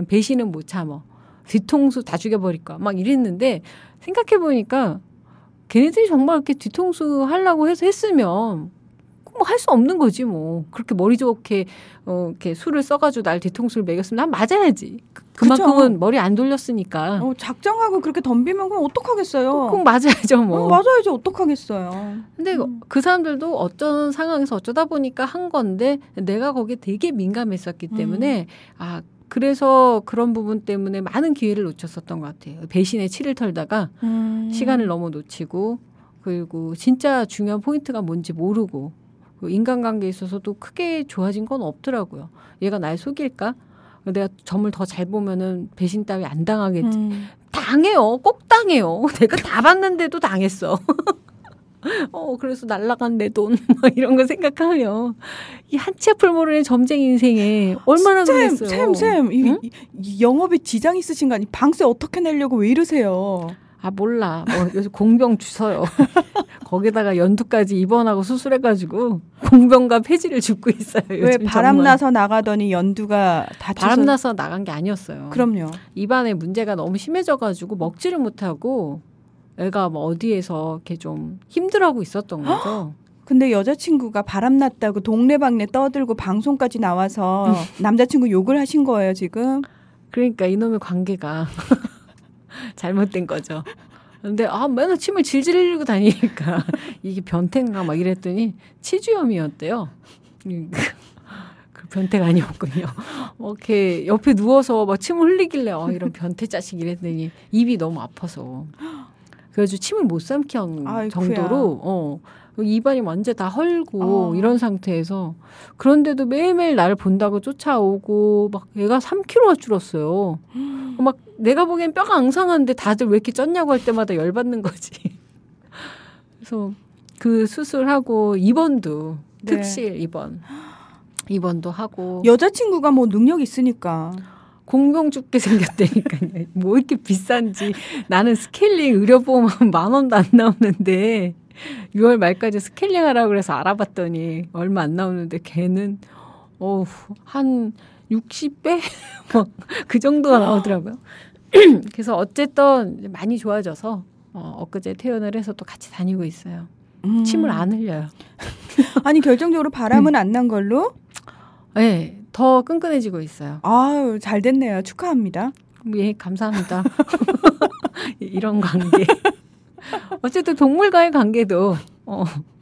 배신은 못 참어. 뒤통수 다 죽여버릴 거야. 막 이랬는데 생각해보니까 걔네들이 정말 이렇게 뒤통수 하려고 해서 했으면 할 수 없는 거지 뭐. 그렇게 머리 좋게 이렇게 술을 써가지고 날 뒤통수를 매겼으면 난 맞아야지. 그만큼은 그쵸? 머리 안 돌렸으니까. 작정하고 그렇게 덤비면 그럼 어떡하겠어요. 꼭 맞아야죠 뭐. 맞아야죠. 어떡하겠어요. 근데 그 사람들도 어떤 상황에서 어쩌다 보니까 한 건데 내가 거기에 되게 민감했었기 때문에 그래서 그런 부분 때문에 많은 기회를 놓쳤었던 것 같아요. 배신의 치를 털다가 시간을 너무 놓치고, 그리고 진짜 중요한 포인트가 뭔지 모르고, 인간관계에 있어서도 크게 좋아진 건 없더라고요. 얘가 날 속일까? 내가 점을 더 잘 보면은 배신 따위 안 당하겠지. 당해요. 꼭 당해요. 내가 다 봤는데도 당했어. 그래서 날라간 내 돈, 이런 거 생각하면, 이 한치 앞을 모르는 점쟁이 인생에 얼마나 그랬어요. 쌤, 이 영업에 지장 있으신 거 아니? 방세 어떻게 내려고 왜 이러세요? 몰라. 요즘 공병 주서요. 거기다가 연두까지 입원하고 수술해가지고 공병과 폐지를 줍고 있어요. 왜 바람나서 나가더니 연두가 다쳐서. 바람나서 나간 게 아니었어요. 그럼요. 입안에 문제가 너무 심해져가지고 먹지를 못하고 애가 어디에서 이렇게 좀 힘들어하고 있었던 거죠. 근데 여자친구가 바람났다고 동네방네 떠들고 방송까지 나와서 남자친구 욕을 하신 거예요 지금? 그러니까 이놈의 관계가 잘못된 거죠. 근데 맨날 침을 질질 흘리고 다니니까 이게 변태인가 막 이랬더니 치주염이었대요. 그 변태가 아니었군요. 이렇게 옆에 누워서 막 침을 흘리길래 이런 변태 자식 이랬더니 입이 너무 아파서 그래가지고 침을 못 삼킬 정도로 입안이 완전 다 헐고 이런 상태에서 그런데도 매일매일 나를 본다고 쫓아오고 막 얘가 3kg가 줄었어요. 막 내가 보기엔 뼈가 앙상한데 다들 왜 이렇게 쪘냐고 할 때마다 열받는 거지. 그래서 그 수술하고 입원도 네. 특실 입원도 하고 여자친구가 뭐 능력 있으니까 공병 죽게 생겼다니까요. 뭐 이렇게 비싼지 나는 스케일링 의료보험 10,000원도 안 나오는데 6월 말까지 스케일링 하라고 그래서 알아봤더니 얼마 안 나오는데 걔는 한 60배? 그 정도가 나오더라고요. 그래서 어쨌든 많이 좋아져서 엊그제 퇴원을 해서 또 같이 다니고 있어요. 침을 안 흘려요. 아니 결정적으로 바람은 안 난 걸로? 네, 더 끈끈해지고 있어요. 아유, 잘 됐네요. 축하합니다. 예, 감사합니다. 이런 관계. 어쨌든 동물과의 관계도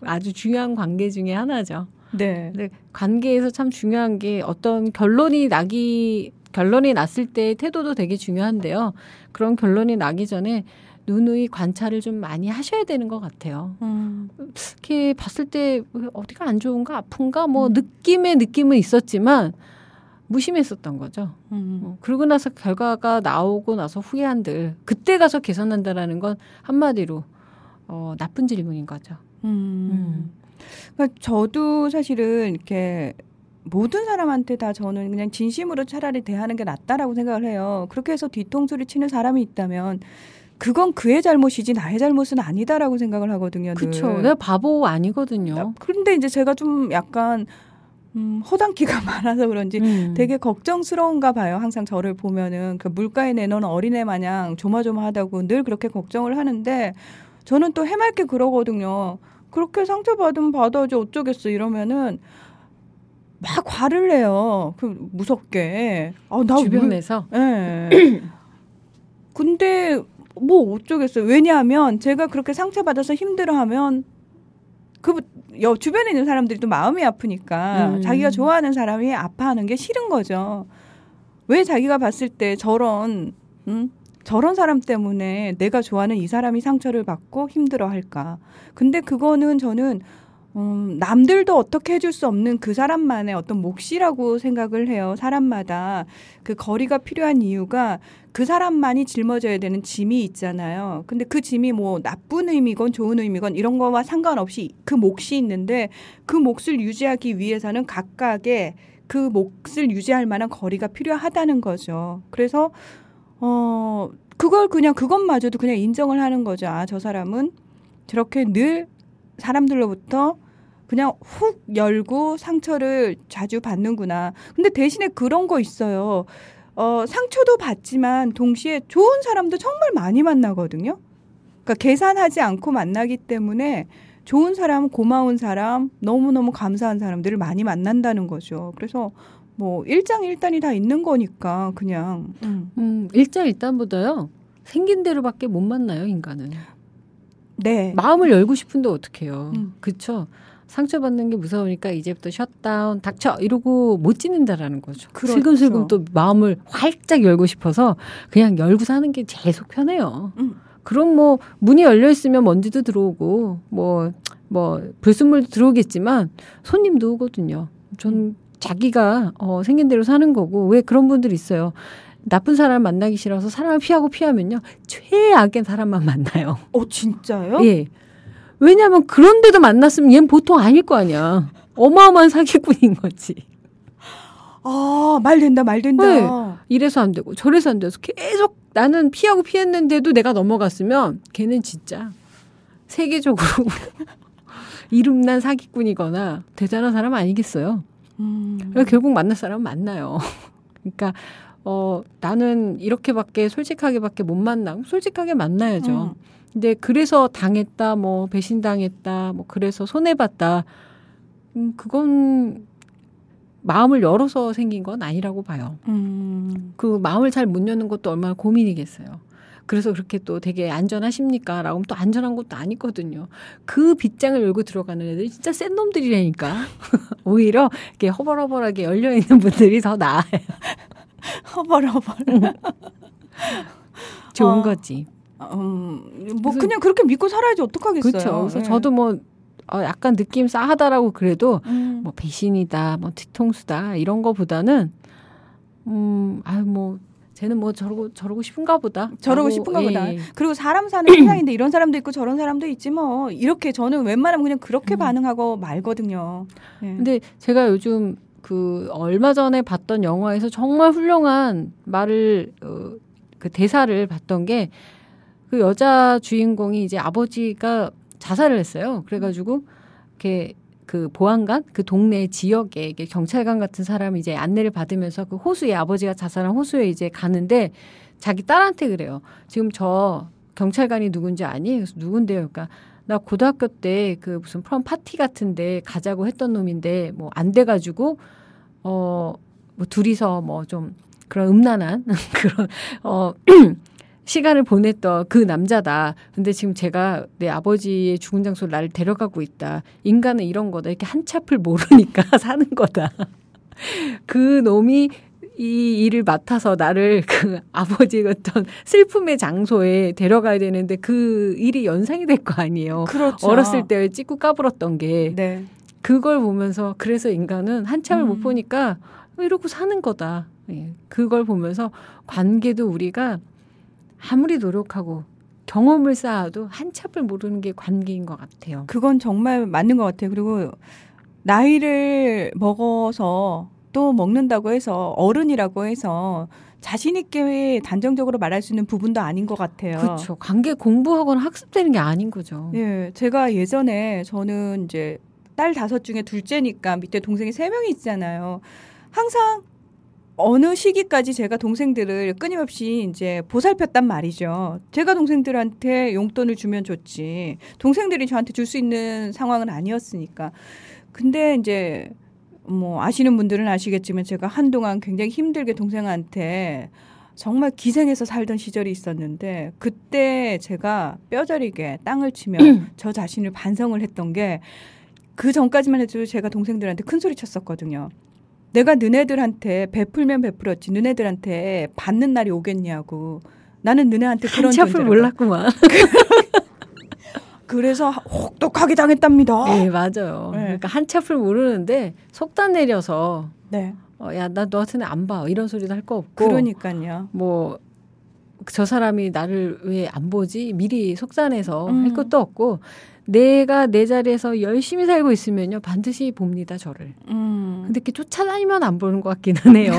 아주 중요한 관계 중에 하나죠. 네. 근데 관계에서 참 중요한 게 어떤 결론이 났을 때 태도도 되게 중요한데요. 그런 결론이 나기 전에 누누이 관찰을 좀 많이 하셔야 되는 것 같아요. 이렇게 봤을 때 어디가 안 좋은가 아픈가 뭐 느낌은 있었지만 무심했었던 거죠. 그러고 나서 결과가 나오고 나서 후회한들 그때 가서 개선한다라는 건 한마디로 나쁜 질문인 거죠. 그러니까 저도 사실은 이렇게 모든 사람한테 다 저는 그냥 진심으로 차라리 대하는 게 낫다라고 생각을 해요. 그렇게 해서 뒤통수를 치는 사람이 있다면 그건 그의 잘못이지 나의 잘못은 아니다라고 생각을 하거든요. 그렇죠. 내가 바보 아니거든요. 그런데 이제 제가 좀 약간 허당기가 많아서 그런지 되게 걱정스러운가 봐요. 항상 저를 보면은 그 물가에 내놓은 어린애 마냥 조마조마하다고 늘 그렇게 걱정을 하는데 저는 또 해맑게 그러거든요. 그렇게 상처받으면 받아야지 어쩌겠어 이러면은 막 화를 내요. 무섭게. 나 주변에서. 네. 근데 뭐 어쩌겠어요. 왜냐하면 제가 그렇게 상처받아서 힘들어하면 주변에 있는 사람들이 또 마음이 아프니까 자기가 좋아하는 사람이 아파하는 게 싫은 거죠. 왜 자기가 봤을 때 저런 사람 때문에 내가 좋아하는 이 사람이 상처를 받고 힘들어할까. 근데 그거는 저는 남들도 어떻게 해줄 수 없는 그 사람만의 어떤 몫이라고 생각을 해요. 사람마다 그 거리가 필요한 이유가 그 사람만이 짊어져야 되는 짐이 있잖아요. 근데 그 짐이 뭐 나쁜 의미건 좋은 의미건 이런 거와 상관없이 그 몫이 있는데 그 몫을 유지하기 위해서는 각각의 그 몫을 유지할 만한 거리가 필요하다는 거죠. 그래서 그것마저도 그냥 인정을 하는 거죠. 저 사람은 저렇게 늘 사람들로부터 그냥 훅 열고 상처를 자주 받는구나. 근데 대신에 그런 거 있어요. 상처도 받지만 동시에 좋은 사람도 정말 많이 만나거든요. 그러니까 계산하지 않고 만나기 때문에 좋은 사람, 고마운 사람, 너무너무 감사한 사람들을 많이 만난다는 거죠. 그래서 뭐 일장일단이 다 있는 거니까 그냥. 일장일단보다요. 생긴 대로밖에 못 만나요, 인간은. 네. 마음을 열고 싶은데 어떡해요. 그렇죠. 상처받는 게 무서우니까 이제부터 셧다운, 닥쳐 이러고 못 지낸다라는 거죠. 그렇죠. 슬금슬금 또 마음을 활짝 열고 싶어서 그냥 열고 사는 게 제일 속 편해요. 그럼 뭐 문이 열려 있으면 먼지도 들어오고 뭐 불순물도 들어오겠지만 손님도 오거든요. 전 자기가 생긴 대로 사는 거고. 왜 그런 분들이 있어요. 나쁜 사람 만나기 싫어서 사람을 피하면요. 최악의 사람만 만나요. 진짜요? 예. 왜냐하면 그런데도 만났으면 얘는 보통 아닐 거 아니야. 어마어마한 사기꾼인 거지. 말 된다. 네. 이래서 안 되고 저래서 안 돼서 계속 나는 피했는데도 내가 넘어갔으면 걔는 진짜 세계적으로 이름난 사기꾼이거나 대단한 사람 아니겠어요. 그러니까 결국 만날 사람은 만나요. 그러니까 나는 이렇게밖에 솔직하게밖에 못 만나고 솔직하게 만나야죠. 근데 그래서 당했다, 뭐 배신당했다, 뭐 그래서 손해봤다. 그건 마음을 열어서 생긴 건 아니라고 봐요. 그 마음을 잘 못 여는 것도 얼마나 고민이겠어요. 그래서 그렇게 또 되게 안전하십니까? 라고 하면 또 안전한 것도 아니거든요. 그 빗장을 열고 들어가는 애들이 진짜 센 놈들이라니까. 오히려 이렇게 허벌허벌하게 열려있는 분들이 더 나아요. 허벌허벌. 좋은 거지. 뭐 그냥 그렇게 믿고 살아야지 어떡하겠어요. 그렇죠. 그래서 저도 뭐 약간 느낌 싸하다라고 그래도 뭐 배신이다, 뭐 뒤통수다 이런 거보다는 뭐 쟤는 뭐 저러고 싶은가 보다. 저러고 싶은가 보다. 그리고 사람 사는 세상인데 이런 사람도 있고 저런 사람도 있지 뭐. 이렇게 저는 웬만하면 그냥 그렇게 반응하고 말거든요. 예. 근데 제가 요즘 그 얼마 전에 봤던 영화에서 정말 훌륭한 말을 그 대사를 봤던 게 그 여자 주인공이 이제 아버지가 자살을 했어요. 그래가지고 이렇게 그 보안관 그 동네 지역에 경찰관 같은 사람이 이제 안내를 받으면서 그 호수에 아버지가 자살한 호수에 이제 가는데 자기 딸한테 그래요. 지금 저 경찰관이 누군지 아니? 그래서 누군데요? 그러니까 나 고등학교 때 그 무슨 프롬 파티 같은데 가자고 했던 놈인데 뭐 안 돼가지고 뭐 둘이서 뭐 좀 그런 음란한 그런 시간을 보냈던 그 남자다. 근데 지금 제가 내 아버지의 죽은 장소로 나를 데려가고 있다. 인간은 이런 거다. 이렇게 한 치 앞을 모르니까 사는 거다. 그 놈이 이 일을 맡아서 나를 그 아버지의 어떤 슬픔의 장소에 데려가야 되는데 그 일이 연상이 될 거 아니에요. 그렇죠. 어렸을 때 찍고 까불었던 게. 네. 그걸 보면서 그래서 인간은 한참을 못 보니까 이러고 사는 거다. 예. 그걸 보면서 관계도 우리가 아무리 노력하고 경험을 쌓아도 한치 앞을 모르는 게 관계인 것 같아요. 그건 정말 맞는 것 같아요. 그리고 나이를 먹어서 또 먹는다고 해서 어른이라고 해서 자신 있게 단정적으로 말할 수 있는 부분도 아닌 것 같아요. 그렇죠. 관계 공부하거나 학습되는 게 아닌 거죠. 예, 제가 예전에 저는 이제 딸 5 중에 둘째니까 밑에 동생이 3명이 있잖아요. 항상 어느 시기까지 제가 동생들을 끊임없이 이제 보살폈단 말이죠. 제가 동생들한테 용돈을 주면 좋지. 동생들이 저한테 줄 수 있는 상황은 아니었으니까. 근데 이제 뭐 아시는 분들은 아시겠지만 제가 한동안 굉장히 힘들게 동생한테 정말 기생해서 살던 시절이 있었는데 그때 제가 뼈저리게 땅을 치며 저 자신을 반성을 했던 게 그 전까지만 해도 제가 동생들한테 큰 소리 쳤었거든요. 내가 너네들한테 베풀면 베풀었지 너네들한테 받는 날이 오겠냐고. 나는 너네한테 그런 한치 앞을 몰랐구만. 그래서 혹독하게 당했답니다. 네, 맞아요. 네. 그러니까 한치 앞을 모르는데 속단 내려서 네. 야, 나 너한테는 안 봐. 이런 소리도 할 거 없고. 그러니까요. 뭐 저 사람이 나를 왜 안 보지? 미리 속단해서 할 것도 없고 내가 내 자리에서 열심히 살고 있으면요. 반드시 봅니다. 저를. 근데 이렇게 쫓아다니면 안 보는 것 같기는 해요.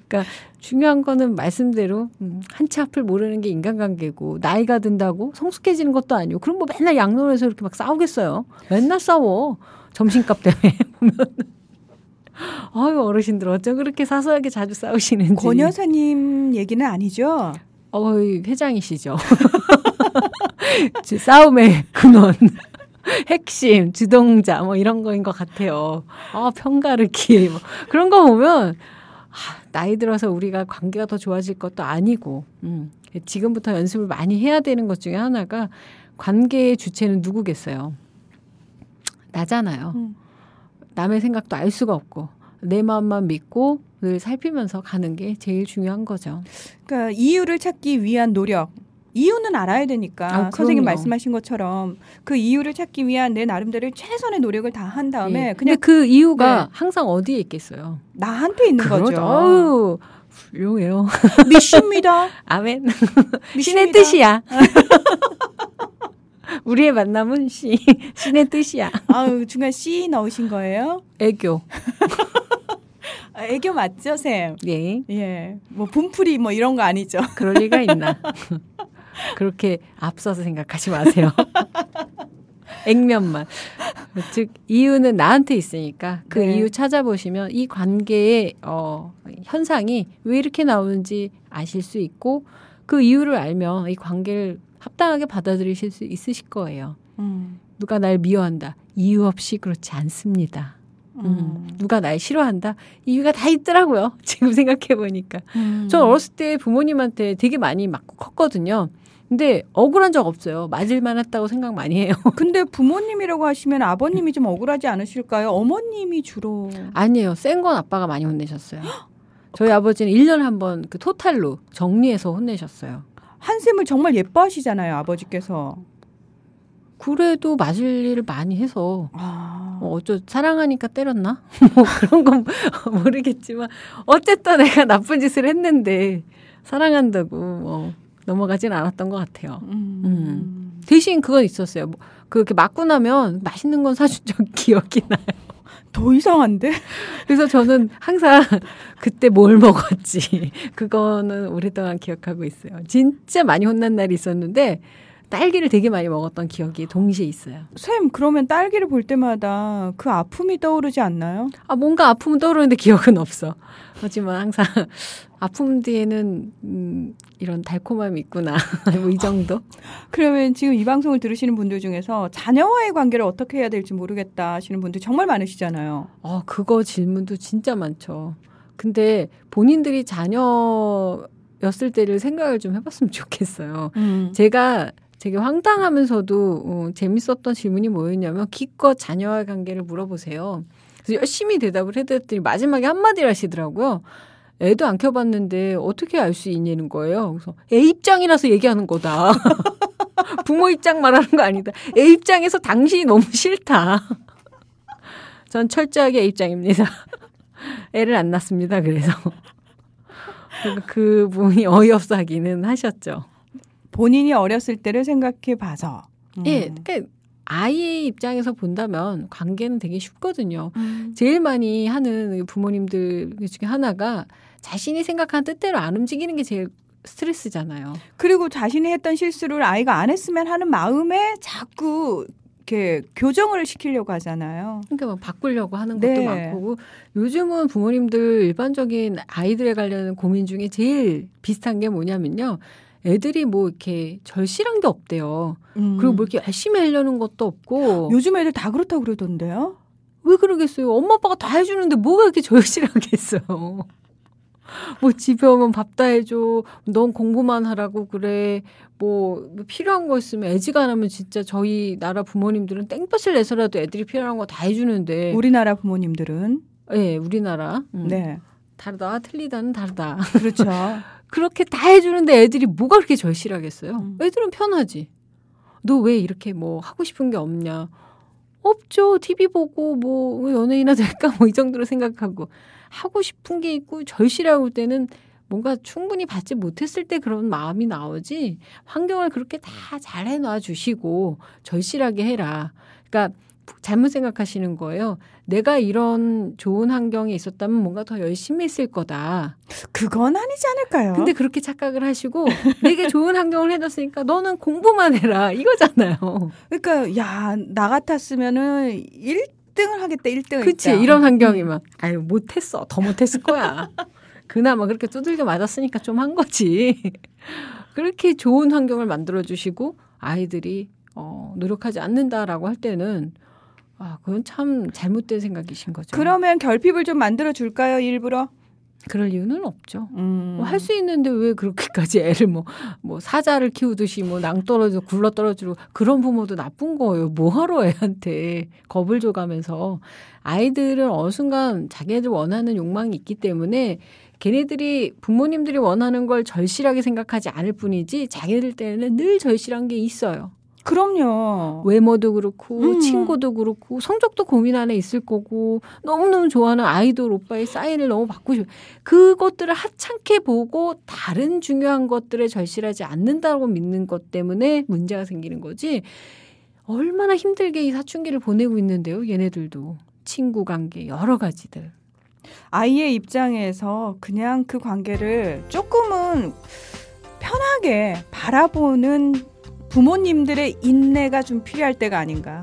그러니까 중요한 거는 말씀대로 한치 앞을 모르는 게 인간관계고 나이가 든다고 성숙해지는 것도 아니고 그럼 뭐 맨날 양론에서 이렇게 막 싸우겠어요. 맨날 싸워. 점심값 때문에 보면. 아유 어르신들 어쩜 그렇게 사소하게 자주 싸우시는지. 권 여사님 얘기는 아니죠? 회장이시죠. 싸움의 근원. 핵심, 주동자 뭐 이런 거인 것 같아요. 편가르기 뭐 그런 거 보면 나이 들어서 우리가 관계가 더 좋아질 것도 아니고 지금부터 연습을 많이 해야 되는 것 중에 하나가 관계의 주체는 누구겠어요. 나잖아요. 남의 생각도 알 수가 없고 내 마음만 믿고 늘 살피면서 가는 게 제일 중요한 거죠. 그러니까 이유를 찾기 위한 노력. 이유는 알아야 되니까 선생님 말씀하신 것처럼 그 이유를 찾기 위한 내 나름대로 최선의 노력을 다 한 다음에 네. 그냥 근데 그 이유가 항상 어디에 있겠어요? 나한테 있는 거죠. 어우, 훌륭해요. 믿습니다. 아멘. 믿습니다. 신의 뜻이야. 우리의 만남은 신의 뜻이야. 아유, 중간 C 넣으신 거예요? 애교. 애교 맞죠, 쌤? 예. 예. 뭐 분풀이 뭐 이런 거 아니죠? 그럴 리가 있나. 그렇게 앞서서 생각하지 마세요. 액면만. 즉 이유는 나한테 있으니까 그 네. 이유 찾아보시면 이 관계의 현상이 왜 이렇게 나오는지 아실 수 있고 그 이유를 알면 이 관계를 합당하게 받아들이실 수 있으실 거예요. 누가 날 미워한다. 이유 없이 그렇지 않습니다. 누가 날 싫어한다? 이유가 다 있더라고요. 지금 생각해보니까. 전 어렸을 때 부모님한테 되게 많이 맞고 컸거든요. 근데 억울한 적 없어요. 맞을만 했다고 생각 많이 해요. 근데 부모님이라고 하시면 아버님이 좀 억울하지 않으실까요? 어머님이 주로. 아니에요. 센 건 아빠가 많이 혼내셨어요. 저희 아버지는 1년에 한 번 그 토탈로 정리해서 혼내셨어요. 한샘을 정말 예뻐하시잖아요, 아버지께서. 그래도 맞을 일을 많이 해서 사랑하니까 때렸나? 뭐 그런 건 모르겠지만 어쨌든 내가 나쁜 짓을 했는데 사랑한다고 넘어가진 않았던 것 같아요. 대신 그건 있었어요. 뭐 그렇게 맞고 나면 맛있는 건 사준 적 기억이 나요. 더 이상한데? 그래서 저는 항상 그때 뭘 먹었지. 그거는 오랫동안 기억하고 있어요. 진짜 많이 혼난 날이 있었는데 딸기를 되게 많이 먹었던 기억이 동시에 있어요. 쌤, 그러면 딸기를 볼 때마다 그 아픔이 떠오르지 않나요? 뭔가 아픔은 떠오르는데 기억은 없어. 하지만 항상 아픔 뒤에는 이런 달콤함이 있구나. 뭐 이 정도? 그러면 지금 이 방송을 들으시는 분들 중에서 자녀와의 관계를 어떻게 해야 될지 모르겠다 하시는 분들 정말 많으시잖아요. 그거 질문도 진짜 많죠. 근데 본인들이 자녀였을 때를 생각을 좀 해봤으면 좋겠어요. 제가 되게 황당하면서도 재밌었던 질문이 뭐였냐면 기껏 자녀와의 관계를 물어보세요. 그래서 열심히 대답을 해드렸더니 마지막에 한마디를 하시더라고요. 애도 안 켜봤는데 어떻게 알 수 있냐는 거예요. 그래서 애 입장이라서 얘기하는 거다. 부모 입장 말하는 거 아니다. 애 입장에서 당신이 너무 싫다. 전 철저하게 애 입장입니다. 애를 안 낳습니다. 그래서 그분이 어이없어 하기는 하셨죠. 본인이 어렸을 때를 생각해 봐서. 예, 그러니까 아이의 입장에서 본다면 관계는 되게 쉽거든요. 제일 많이 하는 부모님들 중에 하나가 자신이 생각한 뜻대로 안 움직이는 게 제일 스트레스잖아요. 그리고 자신이 했던 실수를 아이가 안 했으면 하는 마음에 자꾸 이렇게 교정을 시키려고 하잖아요. 그러니까 뭐 바꾸려고 하는 것도 네. 많고 요즘은 부모님들 일반적인 아이들에 관련 고민 중에 제일 비슷한 게 뭐냐면요. 애들이 뭐 이렇게 절실한 게 없대요. 그리고 뭐 이렇게 열심히 하려는 것도 없고. 요즘 애들 다 그렇다고 그러던데요? 왜 그러겠어요? 엄마 아빠가 다 해주는데 뭐가 이렇게 절실하겠어요. 뭐 집에 오면 밥 다 해줘. 넌 공부만 하라고 그래. 뭐 필요한 거 있으면 애지간하면 진짜 저희 나라 부모님들은 땡볕을 내서라도 애들이 필요한 거 다 해주는데. 우리나라 부모님들은? 네, 우리나라. 네. 다르다. 틀리다는 다르다. 그렇죠. 그렇게 다 해주는데 애들이 뭐가 그렇게 절실하겠어요? 애들은 편하지. 너 왜 이렇게 뭐 하고 싶은 게 없냐? 없죠. TV 보고 뭐 연예인이나 될까? 뭐 이 정도로 생각하고 하고 싶은 게 있고 절실하고 때는 뭔가 충분히 받지 못했을 때 그런 마음이 나오지 환경을 그렇게 다 잘 해놔 주시고 절실하게 해라. 그러니까 잘못 생각하시는 거예요. 내가 이런 좋은 환경에 있었다면 뭔가 더 열심히 했을 거다. 그건 아니지 않을까요? 근데 그렇게 착각을 하시고 내게 좋은 환경을 해줬으니까 너는 공부만 해라 이거잖아요. 그러니까 야, 나 같았으면은 1등을 하겠다. 1등을. 그치. 이런 환경이면 아유 못했어. 더 못했을 거야. 그나마 그렇게 두들겨 맞았으니까 좀 한 거지. 그렇게 좋은 환경을 만들어주시고 아이들이 노력하지 않는다라고 할 때는 그건 참 잘못된 생각이신 거죠. 그러면 결핍을 좀 만들어 줄까요, 일부러? 그럴 이유는 없죠. 할 수 있는데 왜 그렇게까지 애를 뭐 사자를 키우듯이 뭐 낭떠러지고 굴러떨어지고 그런 부모도 나쁜 거예요. 뭐하러 애한테 겁을 줘가면서. 아이들은 어느 순간 자기네들 원하는 욕망이 있기 때문에 걔네들이 부모님들이 원하는 걸 절실하게 생각하지 않을 뿐이지 자기들 때는 늘 절실한 게 있어요. 그럼요. 외모도 그렇고 친구도 그렇고 성적도 고민 안에 있을 거고 너무너무 좋아하는 아이돌 오빠의 사인을 너무 받고 싶어. 그것들을 하찮게 보고 다른 중요한 것들에 절실하지 않는다고 믿는 것 때문에 문제가 생기는 거지. 얼마나 힘들게 이 사춘기를 보내고 있는데요. 얘네들도. 친구 관계 여러 가지들. 아이의 입장에서 그냥 그 관계를 조금은 편하게 바라보는 부모님들의 인내가 좀 필요할 때가 아닌가.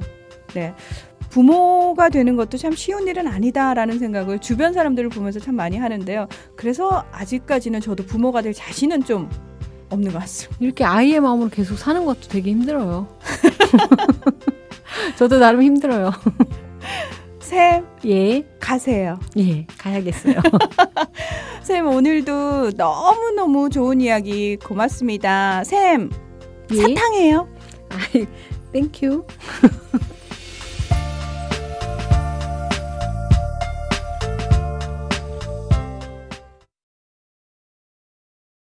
네. 부모가 되는 것도 참 쉬운 일은 아니다라는 생각을 주변 사람들을 보면서 참 많이 하는데요. 그래서 아직까지는 저도 부모가 될 자신은 좀 없는 것 같습니다. 이렇게 아이의 마음으로 계속 사는 것도 되게 힘들어요. 저도 나름 힘들어요. 쌤, 예, 가세요. 예, 가야겠어요. 쌤, 오늘도 너무너무 좋은 이야기 고맙습니다. 쌤, 예? 사탕해요. 아이, 땡큐.